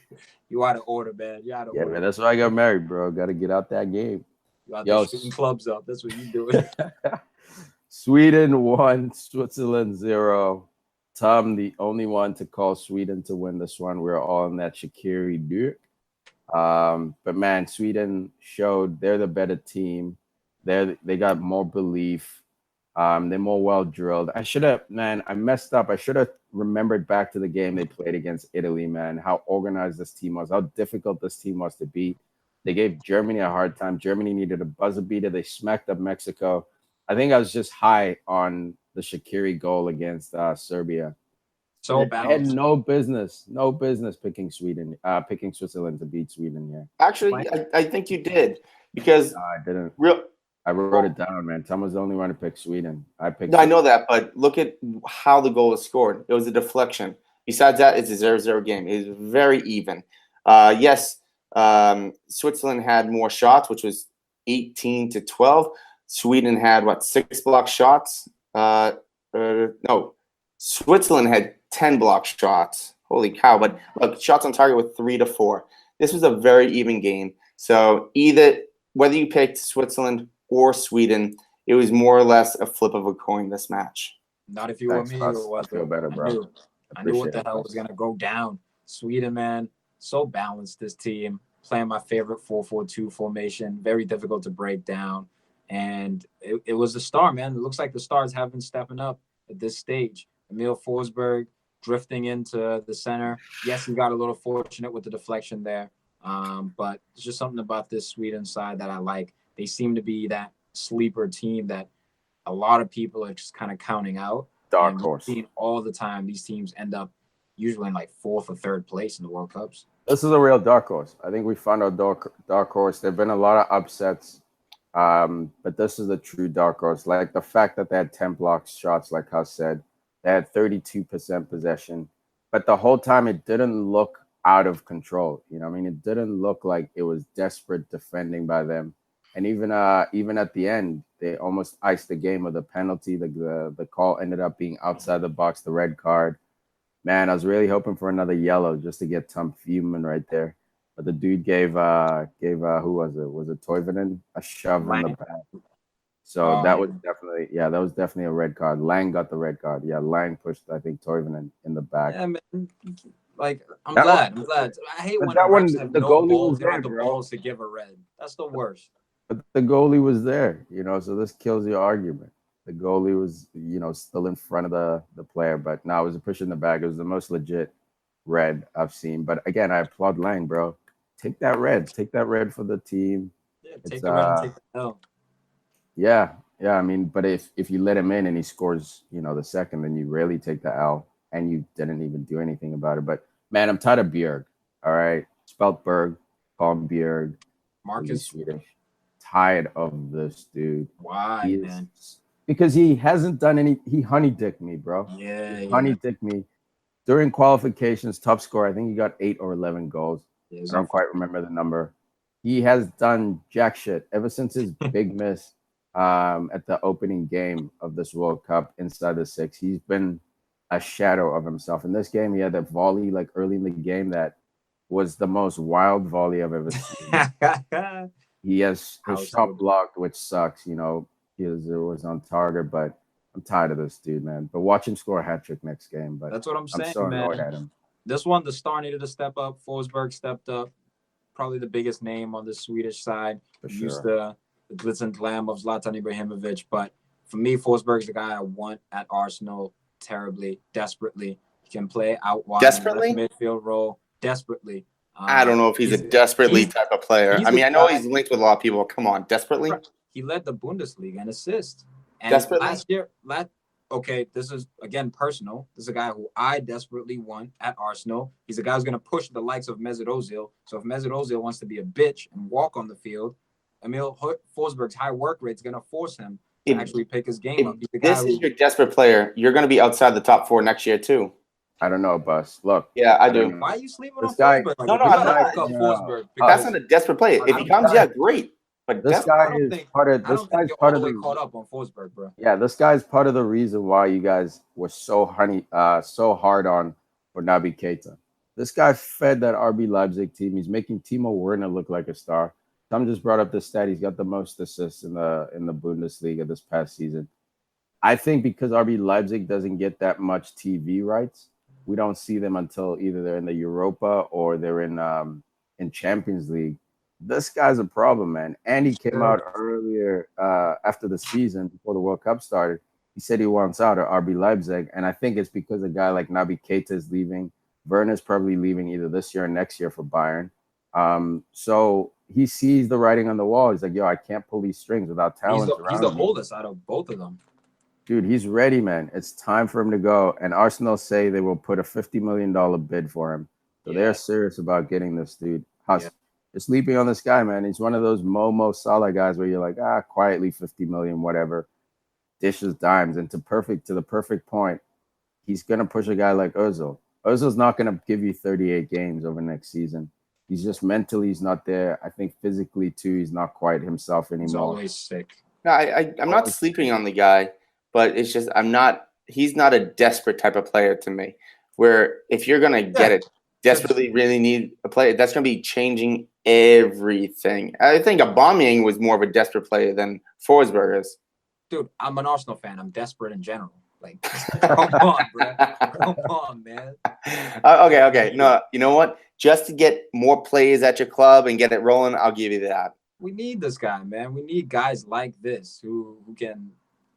You out of order, man. You out of order. Man. That's why I got married, bro. Got to get out that game. You out there shooting clubs up. That's what you doing. Sweden 1, Switzerland 0. Tom, the only one to call Sweden to win this one. We're all in that Shaqiri Duke. But man, Sweden showed they're the better team. They got more belief. They're more well drilled. I messed up. I should have remembered back to the game they played against Italy, man, how organized this team was, how difficult this team was to beat. They gave Germany a hard time. Germany needed a buzzer beater. They smacked up Mexico. I think I was just high on the Shaqiri goal against Serbia. So They had balanced. no business picking Switzerland to beat Sweden here. Actually, I think you did because No, I didn't. real. I wrote it down, man. Tom was the only one to pick Sweden. I picked. No, I know that, but look at how the goal was scored. It was a deflection. Besides that, it's a 0-0 game. It was very even. Yes, Switzerland had more shots, which was 18-12. Sweden had, 6 block shots? No, Switzerland had 10 block shots. Holy cow. But look, shots on target with 3-4. This was a very even game. So whether you picked Switzerland or Sweden, it was more or less a flip of a coin this match. Not if you were me. I feel better, bro. I knew what the hell was going to go down. Sweden, man, so balanced, this team. Playing my favorite 4-4-2 formation. Very difficult to break down. And it was the star, man. It looks like the stars have been stepping up at this stage. Emil Forsberg drifting into the center. Yes, he got a little fortunate with the deflection there. But it's just something about this Sweden side that I like. They seem to be that sleeper team that a lot of people are just kind of counting out. Dark horse. Seen all the time, these teams end up usually in like 4th or 3rd place in the World Cups. This is a real dark horse. I think we found our dark horse. There've been a lot of upsets, but this is a true dark horse. Like the fact that they had 10 block shots, like Huss said, they had 32% possession, but the whole time it didn't look out of control. You know, I mean, it didn't look like it was desperate defending by them. And even at the end, they almost iced the game with a penalty. The call ended up being outside the box, the red card. Man, I was really hoping for another yellow just to get Tom fuming right there. But the dude gave who was it? Was it Toivonen a shove in the back? So that was definitely a red card. Lang got the red card. Yeah, Lang pushed, I think, Toivonen in the back. Yeah, man. Like, I'm glad. I hate when the refs have no balls. They don't have the balls to give a red. That's the worst. But the goalie was there, so this kills the argument. The goalie was, still in front of the player, but no, it was a push in the back. It was the most legit red I've seen. But again, I applaud Lang, bro. Take that red. Take that red for the team. Yeah, take the red and take the L. Yeah. I mean, but if you let him in and he scores, the second, then you rarely take the L, and you didn't even do anything about it. But man, I'm tired of Bjerg. All right, spelt Berg, call him Bjerg. Marcus Swedish. Tired of this dude. Why, man? Because he hasn't done any. He honey-dicked me, bro. Yeah. Honey-dicked me during qualifications. Top score. I think he got 8 or 11 goals. I don't quite remember the number. He has done jack shit ever since his big miss at the opening game of this World Cup inside the 6. He's been a shadow of himself. In this game, he had that volley like early in the game that was the most wild volley I've ever seen. He has his shot blocked, which sucks. It was on target, but I'm tired of this dude, man. But watch him score a hat trick next game. But that's what I'm saying, so man. annoyed at him. This one, the star needed to step up. Forsberg stepped up. Probably the biggest name on the Swedish side. Used the glitz and glam of Zlatan Ibrahimovic. But for me, Forsberg's the guy I want at Arsenal terribly, desperately. He can play out wide. Desperately? Midfield role. Desperately. I don't know if he's a desperately type of player. I mean, I know he's linked with a lot of people. Come on, desperately? He led the Bundesliga in assists. And desperately? Last year, okay, this is, again, personal. This is a guy who I desperately want at Arsenal. He's a guy who's going to push the likes of Mesut Ozil. So if Mesut Ozil wants to be a bitch and walk on the field, Emil Forsberg's high work rate is going to force him to actually pick his game up. This is your desperate player. You're going to be outside the top 4 next year, too. I don't know, Bus. Look. Yeah, I do. Why are you sleeping on guy, Forsberg? No, I'm not. Forsberg That's not a desperate play. If he comes, yeah, great. But this guy is part of. This guy's part of the. Caught up on Forsberg, bro. Yeah, this guy's part of the reason why you guys were so hard on for Naby Keita. This guy fed that RB Leipzig team. He's making Timo Werner look like a star. Tom just brought up the stat. He's got the most assists in the Bundesliga this past season. I think because RB Leipzig doesn't get that much TV rights, we don't see them until either they're in the Europa or they're in Champions League. This guy's a problem, man. And he came out earlier after the season, before the World Cup started. He said he wants out of RB Leipzig, and I think it's because a guy like Naby Keita is leaving. Werner's probably leaving either this year or next year for Bayern. So he sees the writing on the wall. He's like, yo, I can't pull these strings without talent. He's the oldest out of both of them. Dude, he's ready, man. It's time for him to go. And Arsenal say they will put a $50 million bid for him. So they're serious about getting this dude. Huss, you're sleeping on this guy, man. He's one of those Momo Salah guys where you're like, quietly 50 million, whatever. Dishes dimes. And to the perfect point, he's going to push a guy like Ozil. Ozil's not going to give you 38 games over next season. He's just mentally, he's not there. I think physically, too, he's not quite himself anymore. He's always sick. No, I'm not sleeping on the guy, but it's just he's not a desperate type of player to me, where if you're going to get it, desperately really need a player, that's going to be changing everything. I think Aubameyang was more of a desperate player than Forsberg is. Dude, I'm an Arsenal fan. I'm desperate in general. Like, come on, bro. Come on, man. Okay. No, you know what? Just to get more players at your club and get it rolling, I'll give you that. We need this guy, man. We need guys like this who can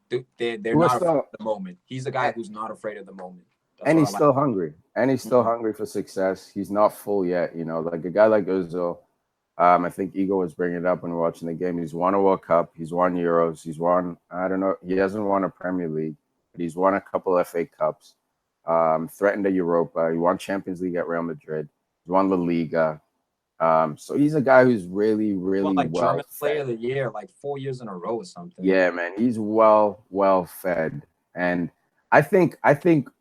do. They're not afraid of the moment. He's a guy who's not afraid of the moment. And he's still hungry. And he's still hungry for success. He's not full yet, like a guy like Ozil. I think Igor was bringing it up when we were watching the game. He's won a World Cup. He's won Euros. He's won, I don't know. He hasn't won a Premier League, but he's won a couple of FA Cups. Threatened a Europa. He won Champions League at Real Madrid. He won La Liga. So he's a guy who's really, really German Player of the Year, like 4 years in a row or something. Yeah, man. He's well fed. And I think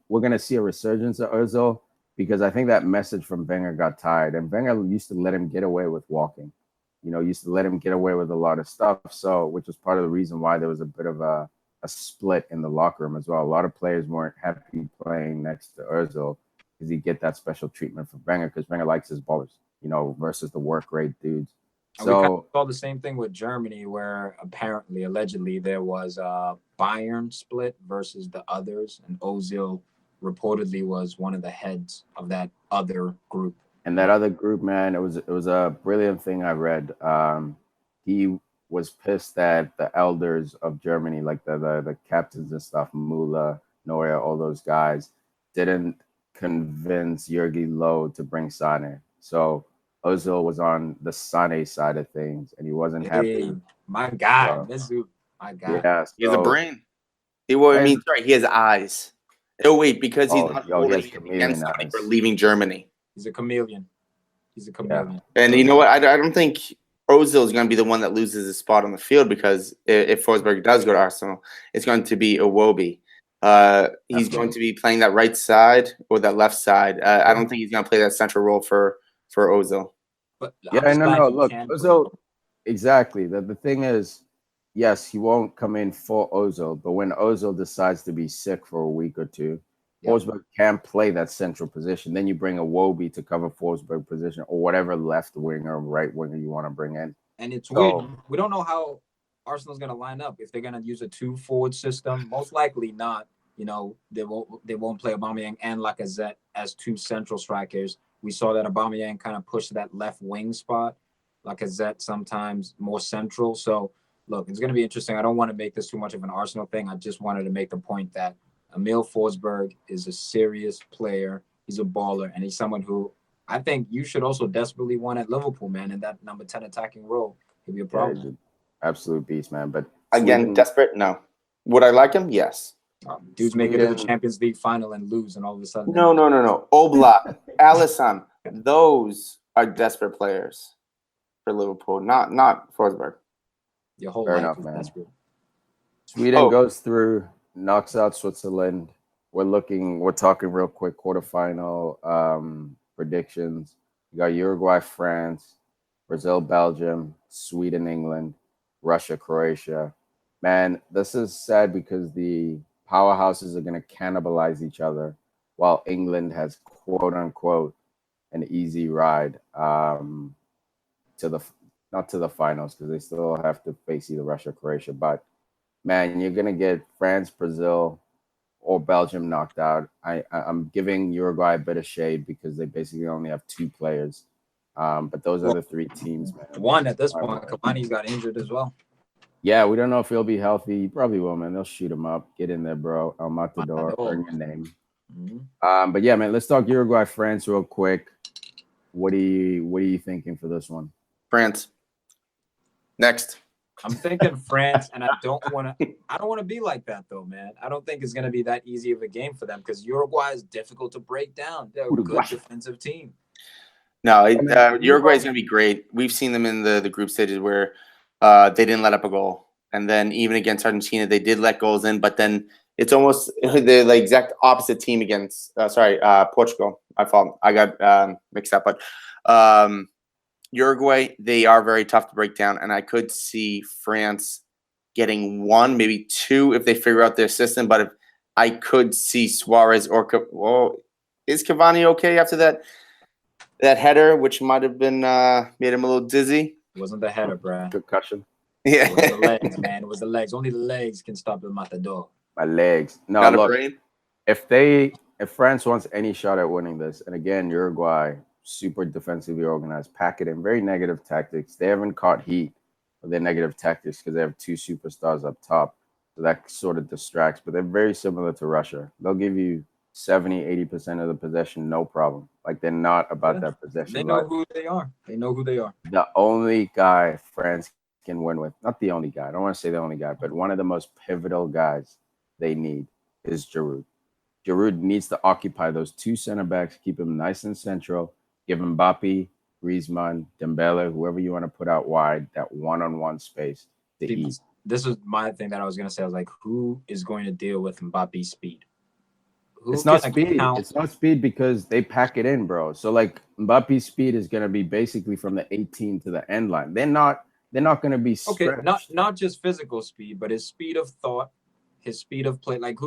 we're going to see a resurgence of Ozil because I think that message from Wenger got tired. And Wenger used to let him get away with walking. Used to let him get away with a lot of stuff. So, which was part of the reason why there was a bit of a split in the locker room as well. A lot of players weren't happy playing next to Ozil because he get that special treatment from Wenger because Wenger likes his ballers, versus the work rate dudes. So we kind of saw the same thing with Germany, where allegedly, there was a Bayern split versus the others, and Ozil reportedly was one of the heads of that other group. And that other group, man, it was a brilliant thing I read. He was pissed that the elders of Germany, like the captains and stuff, Müller, Neuer, all those guys, didn't convince Jurgi Low to bring Sane. So Ozil was on the Sane side of things, and he wasn't happy. My guy, my guy. Yeah, he has a brain. He has eyes. Oh wait, because he's not against somebody for leaving Germany. He's a chameleon. Yeah. And you know what? I don't think Ozil is going to be the one that loses his spot on the field because if Forsberg does go to Arsenal, it's going to be Iwobi. He's going to be playing that right side or that left side. I don't think he's going to play that central role for Ozil. But no. Look, Ozil. Exactly. The thing is, yes, he won't come in for Ozil, but when Ozil decides to be sick for a week or two, Forsberg can play that central position. Then you bring a Iwobi to cover Forsberg position or whatever left winger or right winger you want to bring in. And it's weird. We don't know how Arsenal's going to line up. If they're going to use a 2-forward system, most likely not. They won't play Aubameyang and Lacazette as two central strikers. We saw that Aubameyang kind of pushed that left wing spot. Lacazette sometimes more central. So, look, it's going to be interesting. I don't want to make this too much of an Arsenal thing. I just wanted to make the point that Emil Forsberg is a serious player. He's a baller, and he's someone who I think you should also desperately want at Liverpool, man, in that number 10 attacking role. He'll be a problem. Absolute beast, man. But again, desperate? No. Would I like him? Yes. Dudes make it to the Champions League final and lose, and all of a sudden. No. Oblak, Alisson, those are desperate players for Liverpool, not Forsberg. Your whole life is desperate. Sweden goes through, knocks out Switzerland. We're talking real quick quarterfinal predictions. You got Uruguay, France, Brazil, Belgium, Sweden, England, Russia, Croatia. Man, this is sad because the powerhouses are going to cannibalize each other while England has quote unquote an easy ride not to the finals because they still have to face either Russia or Croatia. But man, you're going to get France, Brazil, or Belgium knocked out. I'm giving Uruguay a bit of shade because they basically only have 2 players. But those are the 3 teams, man. One at this point. Cavani's got injured as well. Yeah, we don't know if he'll be healthy. He probably will, man. They'll shoot him up. Get in there, bro. El Matador, earn your name. Mm-hmm. But yeah, man, let's talk Uruguay, France real quick. What are you thinking for this one? France. Next. I'm thinking France, and I don't want to be like that though, man. I don't think it's going to be that easy of a game for them because Uruguay is difficult to break down. They're a good defensive team. No, Uruguay is going to be great. We've seen them in the group stages where they didn't let up a goal, and then even against Argentina, they did let goals in. But then it's almost the exact opposite team against Portugal. I got mixed up, but Uruguay, they are very tough to break down, and I could see France getting one, maybe two if they figure out their system. But if I could see Suarez is Cavani okay after that header, which might have been made him a little dizzy? It wasn't the header, bro. Concussion. Yeah, it was the legs, man. It was the legs. Only the legs can stop the matador. My legs. No, Got look. A brain? If France wants any shot at winning this, and again, Uruguay, super defensively organized, pack it in, very negative tactics. They haven't caught heat with their negative tactics because they have two superstars up top. So that sort of distracts, but they're very similar to Russia. They'll give you 70-80% of the possession, no problem. Like they're not about that possession. They know who they are. They know who they are. The only guy France can win with, not the only guy, I don't want to say the only guy, but one of the most pivotal guys they need is Giroud. Giroud needs to occupy those two center backs, keep him nice and central, give Mbappe, Griezmann, Dembele, whoever you want to put out wide, that one-on-one space to eat. This is my thing that I was going to say. I was like, who is going to deal with Mbappe's speed? It's not speed. It's not speed because they pack it in, bro. So like Mbappe's speed is going to be basically from the 18 to the end line. They're not going to be stretched. Okay, not just physical speed, but his speed of thought, his speed of play. Like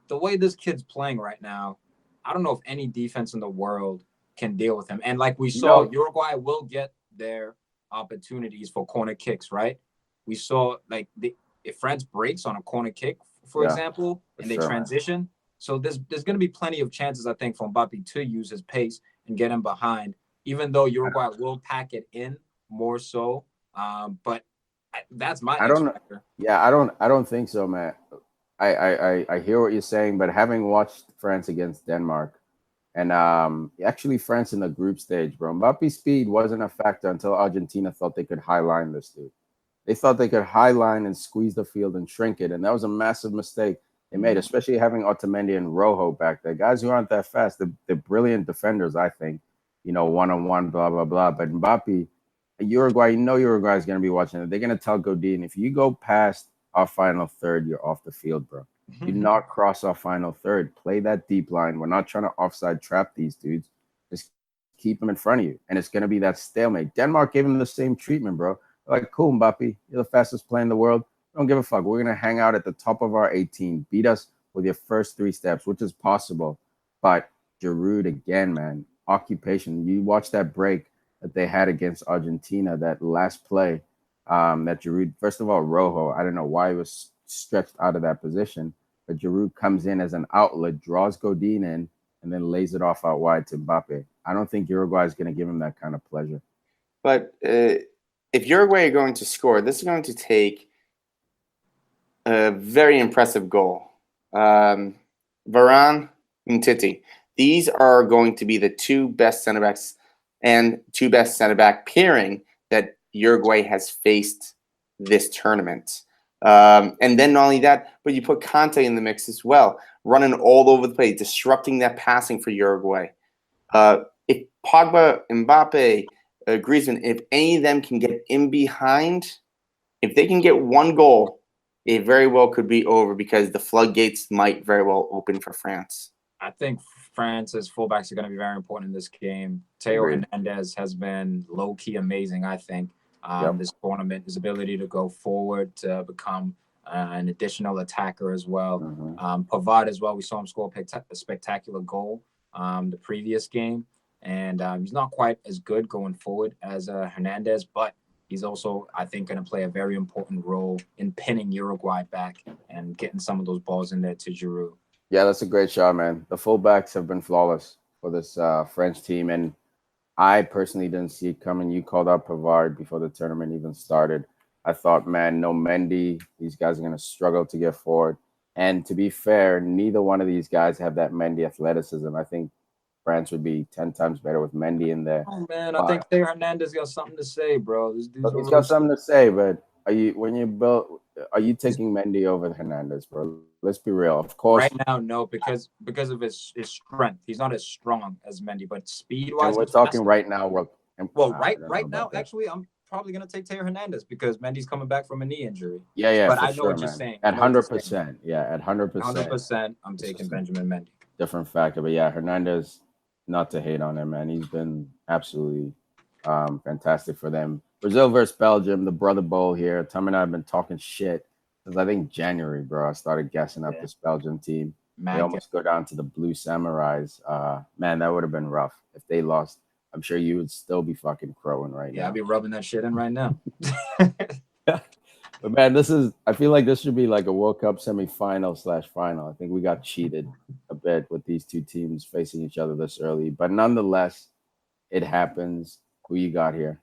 the way this kid's playing right now, I don't know if any defense in the world can deal with him. And like we saw, Uruguay will get their opportunities for corner kicks, right? We saw like if France breaks on a corner kick, for example, and they transition. So there's going to be plenty of chances, I think, for Mbappe to use his pace and get him behind, even though Uruguay will pack it in more so. But that's my X factor. Yeah, I don't think so, man. I hear what you're saying, but having watched France against Denmark, and actually France in the group stage, bro, Mbappe's speed wasn't a factor until Argentina thought they could high line this dude. They thought they could high line and squeeze the field and shrink it, and that was a massive mistake they made, especially having Otamendi and Rojo back there. Guys who aren't that fast, they're brilliant defenders, I think. One-on-one, blah, blah, blah. But Mbappe, Uruguay, Uruguay is going to be watching it. They're going to tell Godin, if you go past our final third, you're off the field, bro. Do not cross our final third. Play that deep line. We're not trying to offside trap these dudes. Just keep them in front of you. And it's going to be that stalemate. Denmark gave him the same treatment, bro. They're like, cool, Mbappe, you're the fastest player in the world. Don't give a fuck. We're going to hang out at the top of our 18. Beat us with your first 3 steps, which is possible. But Giroud, again, man, occupation. You watch that break that they had against Argentina, that last play that Giroud, first of all, Rojo, I don't know why he was stretched out of that position, but Giroud comes in as an outlet, draws Godin in, and then lays it off out wide to Mbappe. I don't think Uruguay is going to give him that kind of pleasure. But if Uruguay are going to score, this is going to take a very impressive goal. Varane and Tiki. These are going to be the 2 best center backs and 2 best center back pairing that Uruguay has faced this tournament. And then not only that, but you put Conte in the mix as well, running all over the place, disrupting that passing for Uruguay. If Pogba, Mbappe, Griezmann, if any of them can get in behind, if they can get one goal, it very well could be over because the floodgates might very well open for France. I think France's fullbacks are going to be very important in this game. Theo Hernandez has been low-key amazing, I think, this tournament. His ability to go forward, to become an additional attacker as well. Pavard as well. We saw him score a spectacular goal the previous game. And he's not quite as good going forward as Hernandez, but he's also, I think, going to play a very important role in pinning Uruguay back and getting some of those balls in there to Giroud. Yeah, that's a great shot, man. The fullbacks have been flawless for this French team, and I personally didn't see it coming. You called out Pavard before the tournament even started. I thought, man, no Mendy. These guys are going to struggle to get forward. And to be fair, neither one of these guys have that Mendy athleticism. I think France would be 10 times better with Mendy in there. Oh, man, I think Theo Hernandez got something to say, bro. This dude's he's got something to say, but are you taking Mendy over Hernandez, bro? Let's be real. Of course. Right now, no, because of his strength. He's not as strong as Mendy, but speed And wise, we're talking right now. right now, actually, I'm probably gonna take Taylor Hernandez because Mendy's coming back from a knee injury. Yeah, but for I know sure, what you're man. saying. At 100%. Yeah, at 100%. 100%. I'm taking Benjamin Mendy. Different factor, but yeah, Hernandez. Not to hate on him, man. He's been absolutely fantastic for them. Brazil versus Belgium, the Brother Bowl here. Tom and I have been talking shit since I think January, bro. I started guessing up this Belgium team. They almost go down to the Blue Samurais. Man, that would have been rough if they lost. I'm sure you would still be fucking crowing right now. Yeah, I'd be rubbing that shit in right now. But man, I feel like this should be like a World Cup semifinal/final. I think we got cheated a bit with these two teams facing each other this early. But nonetheless, it happens. Who you got here?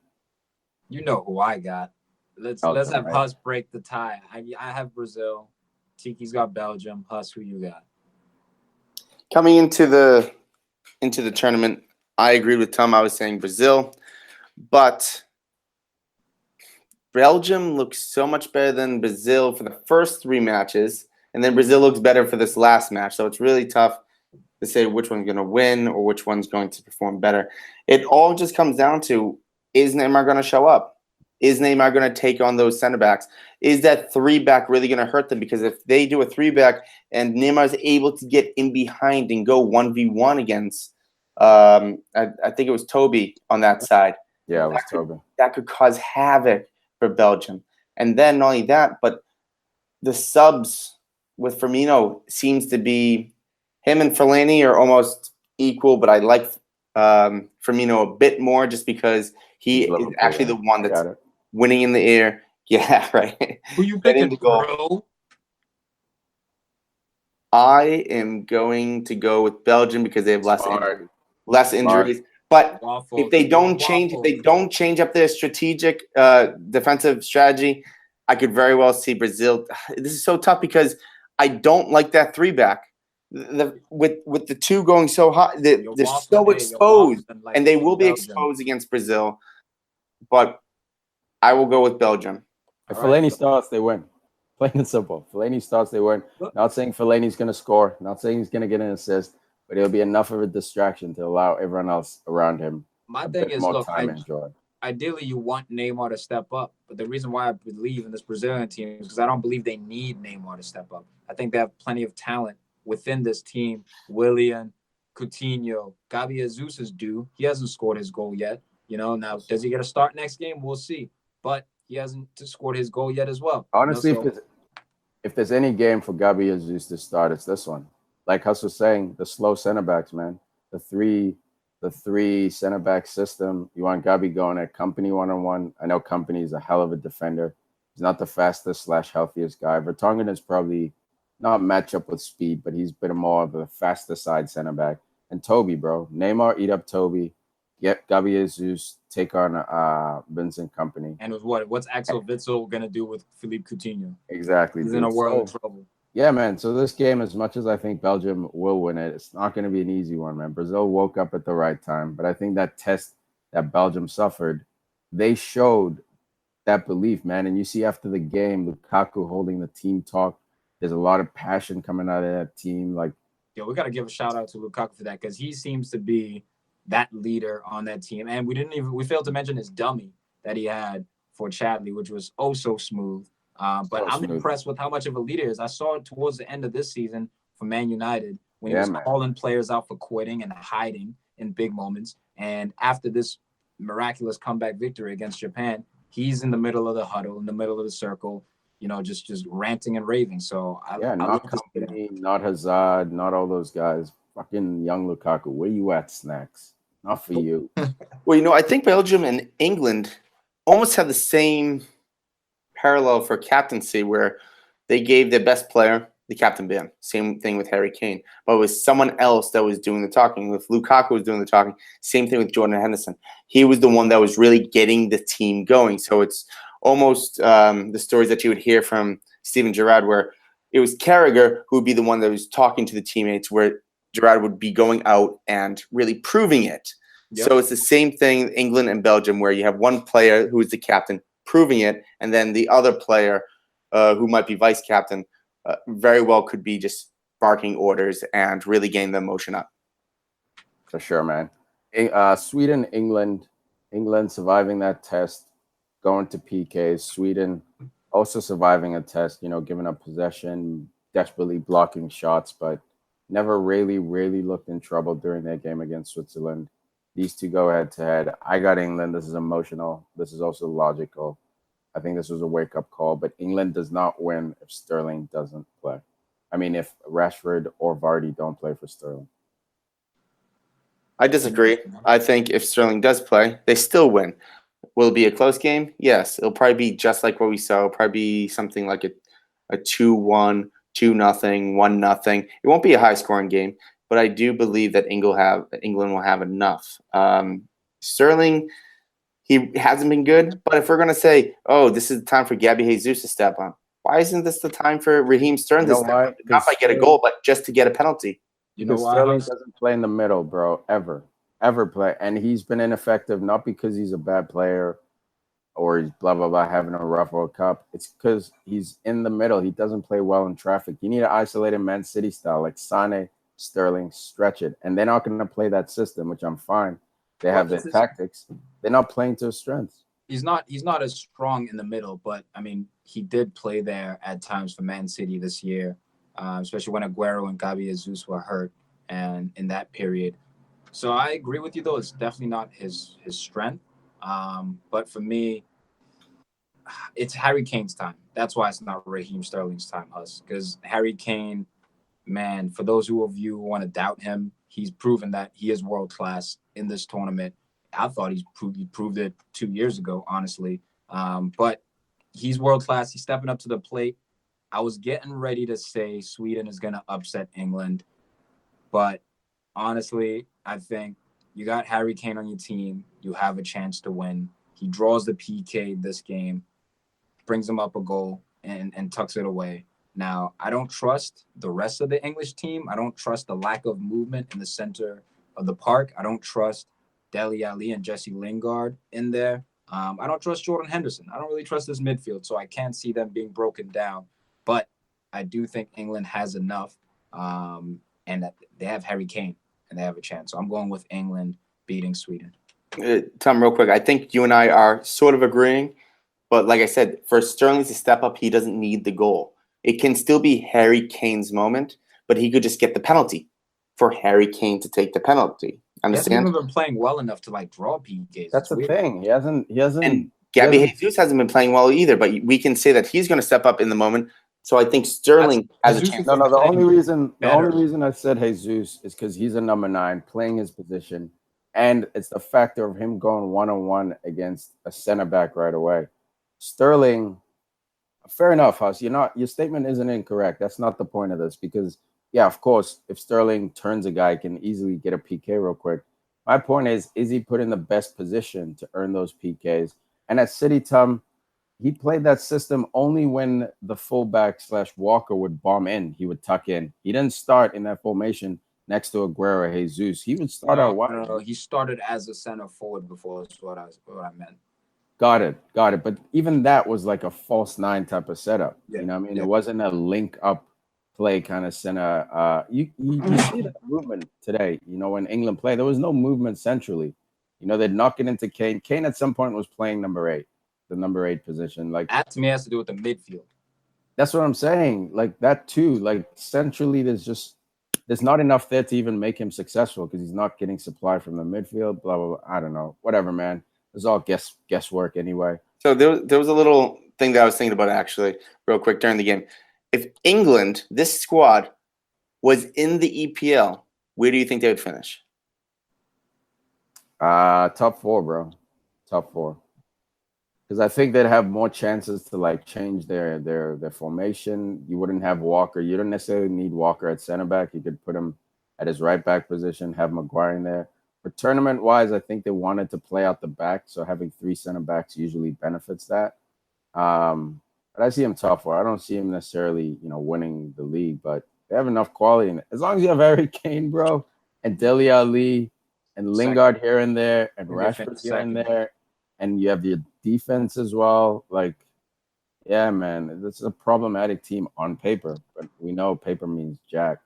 You know who I got. Let's have Huss break the tie. I have Brazil. Tiki's got Belgium. Huss, who you got? Coming into the tournament, I agreed with Tom. I was saying Brazil, but Belgium looks so much better than Brazil for the first 3 matches, and then Brazil looks better for this last match. So it's really tough to say which one's going to win or which one's going to perform better. It all just comes down to, is Neymar going to show up? Is Neymar going to take on those center backs? Is that 3-back really going to hurt them? Because if they do a 3-back and Neymar is able to get in behind and go 1v1 against, I think it was Toby on that side. Yeah, it was Toby. That could cause havoc for Belgium. And then not only that, but the subs with Firmino seems to be, him and Fellaini are almost equal, but I like Firmino a bit more just because he is actually the one that's winning in the air. Yeah, right. Who you picking, bro? I am going to go with Belgium because they have less injuries. But if they don't change up their strategic defensive strategy, I could very well see Brazil. This is so tough because I don't like that 3-back. With the two going so high, they're so exposed, and they will be exposed against Brazil. But I will go with Belgium. If Fellaini starts, they win. Plain and simple. Fellaini starts, they win. Not saying Fellaini's going to score. Not saying he's going to get an assist. But it'll be enough of a distraction to allow everyone else around him My thing is, look, ideally you want Neymar to step up. But the reason why I believe in this Brazilian team is because I don't believe they need Neymar to step up. I think they have plenty of talent within this team. Willian, Coutinho, Gabi Jesus is due. He hasn't scored his goal yet. Now, does he get a start next game? We'll see. But he hasn't scored his goal yet as well. Honestly, if there's any game for Gabi Jesus to start, it's this one. Like Huss was saying, the slow center backs, man. The three center back system. You want Gabi going at Company 1-on-1. I know Company is a hell of a defender. He's not the fastest / healthiest guy. Vertonghen is probably not match up with speed, but he's been more of a faster side center back. And Toby, bro. Neymar, eat up Toby. Get Gabi Jesus, take on Vincent Company. And what's Axel Witsel going to do with Philippe Coutinho? Exactly. He's in a world of trouble. Yeah, man. So this game, as much as I think Belgium will win it, it's not going to be an easy one, man. Brazil woke up at the right time. But I think that test that Belgium suffered, they showed that belief, man. And you see after the game, Lukaku holding the team talk. There's a lot of passion coming out of that team. We got to give a shout out to Lukaku for that because he seems to be that leader on that team. And we failed to mention his dummy that he had for Chadley, which was so smooth. But I'm impressed with how much of a leader he is. I saw it towards the end of this season for Man United when he was calling players out for quitting and hiding in big moments. And after this miraculous comeback victory against Japan, he's in the middle of the huddle, in the middle of the circle, just ranting and raving. So not Company, not Hazard, not all those guys. Fucking young Lukaku, where you at, Snacks? Not for you. Well, I think Belgium and England almost have the same parallel for captaincy where they gave their best player the captain ban. Same thing with Harry Kane. But it was someone else that was doing the talking. If Lukaku was doing the talking, same thing with Jordan Henderson. He was the one that was really getting the team going. So it's almost the stories that you would hear from Steven Gerrard where it was Carragher who would be the one that was talking to the teammates where Gerrard would be going out and really proving it. Yep. So it's the same thing, England and Belgium, where you have one player who is the captain proving it, and then the other player who might be vice captain very well could be just barking orders and really getting the emotion up. For sure, man. Sweden, England surviving that test, going to PKs. Sweden also surviving a test, giving up possession, desperately blocking shots, but never really looked in trouble during their game against Switzerland. These two go head to head. I got England. This is emotional. This is also logical. I think this was a wake-up call, but England does not win if Sterling doesn't play. I mean, if Rashford or Vardy don't play for Sterling. I disagree. I think if Sterling does play, they still win. Will it be a close game? Yes. It'll probably be just like what we saw. It'll probably be something like a 2-1, 2-0, 1-0. It won't be a high-scoring game, but I do believe that England will have enough. Sterling, he hasn't been good, but if we're going to say, oh, this is the time for Gabby Jesus to step up, why isn't this the time for Raheem Sterling to step up? Not by get a goal, but just to get a penalty. Because Sterling doesn't play in the middle, bro, ever play. And he's been ineffective, not because he's a bad player or he's blah, blah, blah, having a rough World Cup. It's because he's in the middle. He doesn't play well in traffic. You need to isolate him Man City style, like Sane, Sterling, stretch it. And they're not going to play that system, which I'm fine. They have their tactics. They're not playing to his strengths. He's not as strong in the middle, but, I mean, he did play there at times for Man City this year. Especially when Aguero and Gabi Jesus were hurt and in that period. So I agree with you, though. It's definitely not his strength. But for me, it's Harry Kane's time. That's why it's not Raheem Sterling's time, Huss. Because Harry Kane, man, for those of you who want to doubt him, he's proven that he is world-class in this tournament. I thought he proved it 2 years ago, honestly. But he's world-class. He's stepping up to the plate. I was getting ready to say Sweden is going to upset England. But honestly, I think you got Harry Kane on your team. You have a chance to win. He draws the PK this game, brings him up a goal, and tucks it away. Now, I don't trust the rest of the English team. I don't trust the lack of movement in the center of the park. I don't trust Dele Alli and Jesse Lingard in there. I don't trust Jordan Henderson. I don't really trust this midfield, so I can't see them being broken down. But I do think England has enough, and that they have Harry Kane, and they have a chance. So I'm going with England beating Sweden. Tom, real quick, I think you and I are sort of agreeing, but like I said, for Sterling to step up, he doesn't need the goal. It can still be Harry Kane's moment, but he could just get the penalty for Harry Kane to take the penalty. Understand? He hasn't even been playing well enough to draw PKs. That's the thing. He hasn't. And Gabby Jesus hasn't been playing well either, but we can say that he's going to step up in the moment. So I think Sterling has a chance. No, the only reason I said Jesus is because he's a number 9 playing his position, and it's the factor of him going 1-on-1 against a center back right away. Sterling, fair enough, Huss. Your statement isn't incorrect. That's not the point of this, because yeah, of course, if Sterling turns a guy, can easily get a PK real quick. My point is he put in the best position to earn those PKs? And at City, Tom, he played that system only when the fullback / Walker would bomb in. He would tuck in. He didn't start in that formation next to Aguero or Jesus. He would start out wide. No, he started as a center forward before. That's what I meant. Got it. But even that was like a false 9 type of setup. Yeah. You know what I mean? Yeah. It wasn't a link up play kind of center. You see that movement today. When England played, there was no movement centrally. They'd knock it into Kane. Kane at some point was playing number 8. The number 8 position. Like that to me has to do with the midfield. That's what I'm saying. Like that too. Like centrally, there's not enough there to even make him successful because he's not getting supply from the midfield. Blah blah blah. I don't know. Whatever, man. It's all guesswork anyway. So there was a little thing that I was thinking about actually, real quick during the game. If England, this squad, was in the EPL, where do you think they would finish? Top 4, bro. Top 4. Because I think they'd have more chances to change their formation. You wouldn't have Walker. You don't necessarily need Walker at center back. You could put him at his right back position, have Maguire in there. For tournament wise, I think they wanted to play out the back, so having 3 center backs usually benefits that. But I see him top 4. I don't see him necessarily, winning the league, but they have enough quality in it. As long as you have Harry Kane, bro, and Dele Alli and Lingard here and there, and Rashford here and there. and you have your defense as well. Like, yeah, man, this is a problematic team on paper, but we know paper means jack.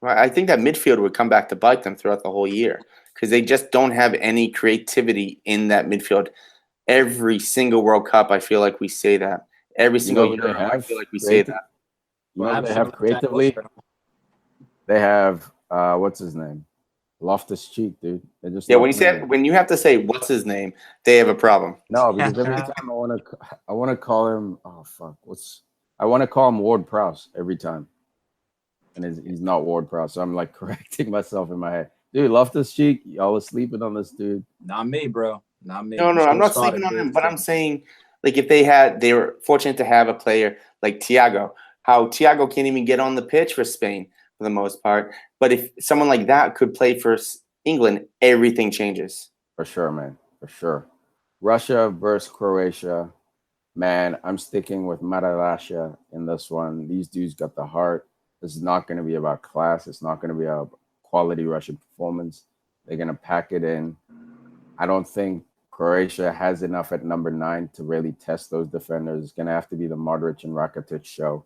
I think that midfield would come back to bite them throughout the whole year because they just don't have any creativity in that midfield. Every single World Cup, I feel like we say that. Every single year, I feel like we say that. You know, they have creatively. They have what's his name, Loftus-Cheek, dude. They're just when you have to say what's his name, they have a problem. No, because every time I want to call him. Oh fuck, I want to call him Ward-Prowse every time, and he's not Ward-Prowse. So I'm like correcting myself in my head, dude. Loftus-Cheek, y'all are sleeping on this dude. Not me, bro. Not me. No, I'm not sleeping on him, but I'm saying, like, if they were fortunate to have a player like Thiago, how Thiago can't even get on the pitch for Spain for the most part. But if someone like that could play for England, everything changes. For sure, man. For sure. Russia versus Croatia. Man, I'm sticking with Matarasha in this one. These dudes got the heart. This is not going to be about class. It's not going to be a quality Russian performance. They're going to pack it in. I don't think Croatia has enough at number 9 to really test those defenders. It's going to have to be the Modric and Rakitic show.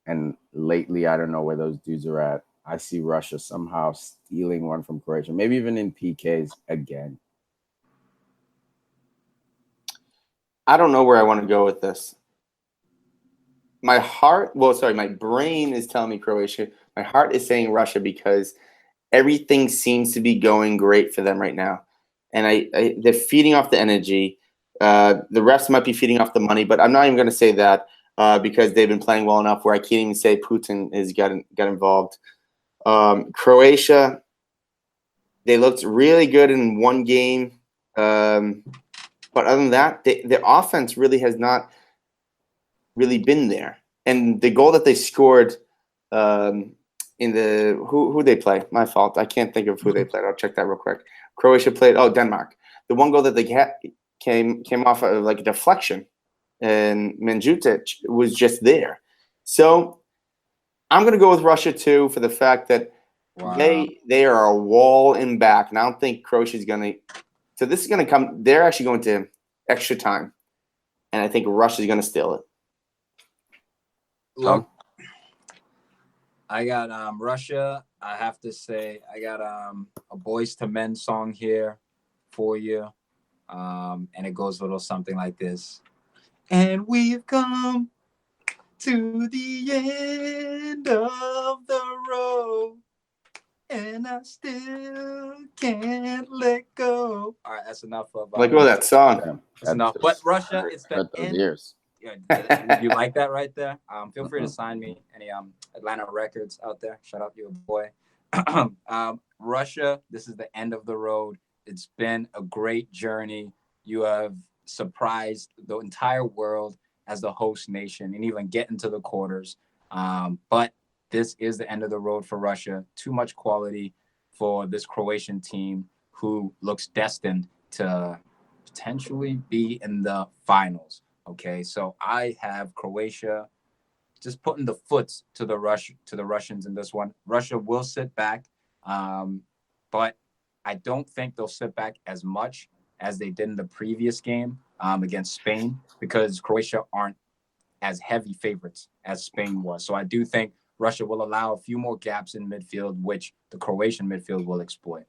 And lately, I don't know where those dudes are at. I see Russia somehow stealing one from Croatia, maybe even in PKs again. I don't know where I want to go with this. My brain is telling me Croatia. My heart is saying Russia because everything seems to be going great for them right now. And they're feeding off the energy. The rest might be feeding off the money, but I'm not even going to say that because they've been playing well enough where I can't even say Putin has got involved. Croatia, they looked really good in one game. But other than that, their offense really has not really been there. And the goal that they scored in the who they play? My fault. I can't think of who they played. I'll check that real quick. Croatia played Denmark. The one goal that they came off of like a deflection, and Mandzukic was just there. So I'm going to go with Russia too for the fact that they are a wall in back, and I don't think Croatia's going to. So this is going to come. They're actually going to extra time, and I think Russia's going to steal it. Look, I got Russia. I have to say, I got a Boys to Men song here for you, and it goes a little something like this. And we've come to the end of the road, and I still can't let go. All right, that's enough of that song. Yeah, that's enough. But Russia, it's the end. Years. Yeah, you like that right there? Feel free to sign me. Any Atlanta records out there? Shout out your boy. Russia, this is the end of the road. It's been a great journey. You have surprised the entire world as the host nation and even get into the quarters. But this is the end of the road for Russia. Too much quality for this Croatian team who looks destined to potentially be in the finals. Okay, so I have Croatia just putting the foots to the Russians in this one. Russia will sit back, but I don't think they'll sit back as much as they did in the previous game against Spain because Croatia aren't as heavy favorites as Spain was. So I do think Russia will allow a few more gaps in midfield, which the Croatian midfield will exploit.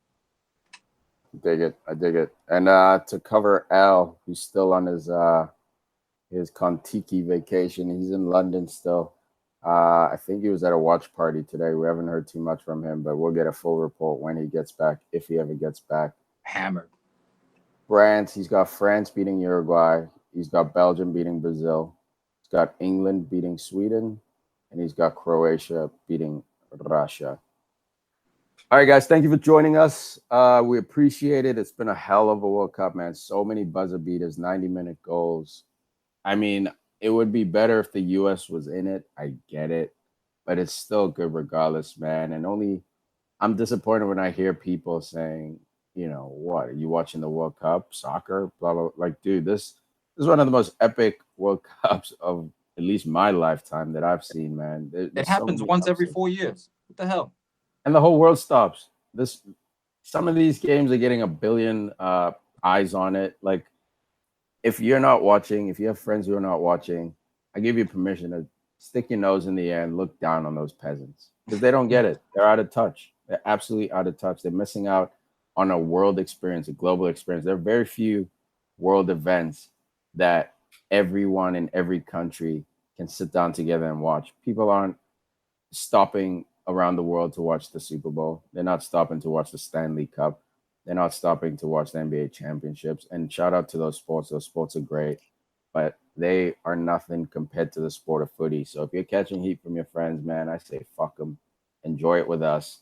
I dig it. And to cover Al, he's still on his Tiki vacation. He's in London still. I think he was at a watch party today. We haven't heard too much from him, but we'll get a full report when he gets back, if he ever gets back. Hammered. France, he's got France beating Uruguay. He's got Belgium beating Brazil. He's got England beating Sweden. And he's got Croatia beating Russia. All right, guys, thank you for joining us. We appreciate it. It's been a hell of a World Cup, man. So many buzzer beaters, 90-minute goals. I mean, it would be better if the U.S. was in it. I get it. But it's still good regardless, man. And I'm disappointed when I hear people saying, you know, what, are you watching the World Cup, soccer, blah, blah. Like, dude, this is one of the most epic World Cups of at least my lifetime that I've seen, man. It happens once every 4 years. What the hell? And the whole world stops. Some of these games are getting a billion eyes on it. Like, if you're not watching, if you have friends who are not watching, I give you permission to stick your nose in the air and look down on those peasants because they don't get it. They're out of touch. They're absolutely out of touch. They're missing out on a world experience, a global experience. There are very few world events that everyone in every country can sit down together and watch. People aren't stopping around the world to watch the Super Bowl. They're not stopping to watch the Stanley Cup. They're not stopping to watch the NBA championships. And shout out to those sports. Those sports are great, but they are nothing compared to the sport of footy. So if you're catching heat from your friends, man, I say fuck them. Enjoy it with us.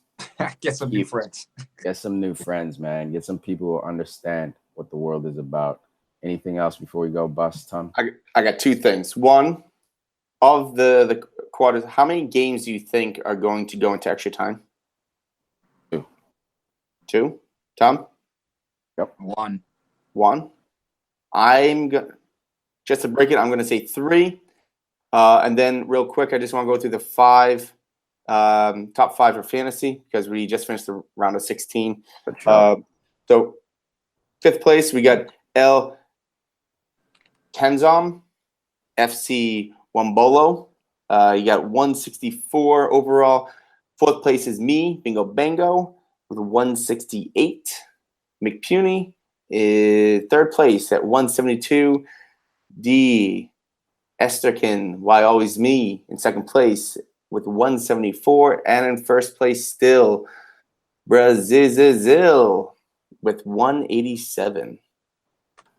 Get some new friends. Get some new friends, man. Get some people who understand what the world is about. Anything else before we go, Bust, Tom? I got two things. One, of the quarters, how many games do you think are going to go into extra time? Two? Tom? Yep. One. Just to break it, I'm going to say 3. And then real quick, I just want to go through the 5, top 5 for fantasy because we just finished the round of 16. So 5th place, we got El Kenzom, FC Wombolo. You got 164 overall. 4th place is me, Bingo Bango, with 168. McPuny is 3rd place at 172. D. Esterkin, Why Always Me, in 2nd place with 174. And in 1st place still, Brazil with 187.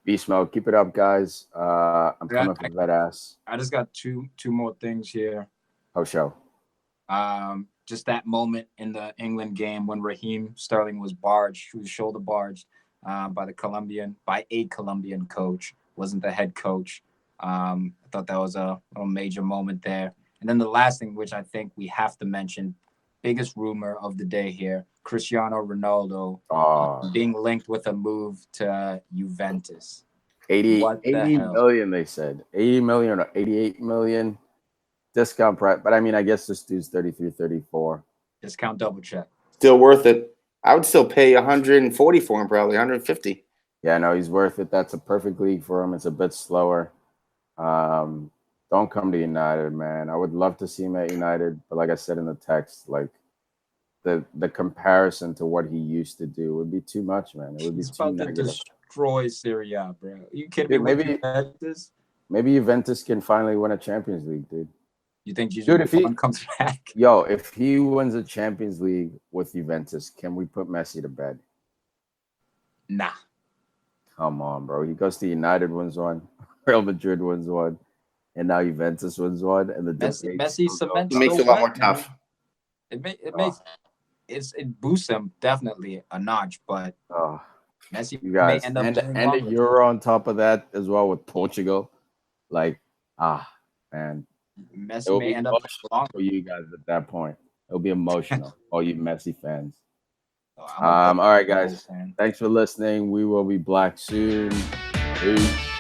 Beast mode. Keep it up, guys. I'm coming for that ass. I just got two more things here. Oh, show. Just that moment in the England game when Raheem Sterling was barged, he was shoulder barged by a Colombian coach. Wasn't the head coach. I thought that was a major moment there. And then the last thing, which I think we have to mention, biggest rumor of the day here, Cristiano Ronaldo being linked with a move to Juventus. 80 million, they said. 80 million or 88 million discount price. But I mean, I guess this dude's 33, 34. Discount double check. Still worth it. I would still pay 140 for him, probably 150. Yeah, no, he's worth it. That's a perfect league for him. It's a bit slower. Don't come to United, man. I would love to see him at United, but like I said in the text, like the comparison to what he used to do would be too much, man. It would be too negative. Destroy Serie A, bro. Are you kidding me? Maybe Juventus can finally win a Champions League, dude. You think if comes back? Yo, if he wins a Champions League with Juventus, can we put Messi to bed? Nah. Come on, bro. He goes to United, wins one. Real Madrid wins one. And now Juventus wins one. And the Messi cements it makes it a lot more tough. It boosts him definitely a notch, but Messi may end up and a Euro on top of that as well with Portugal. Like, man. Messi may end up for you guys at that point. It'll be emotional, all you Messi fans. All right, guys. Thanks for listening. We will be back soon. Peace.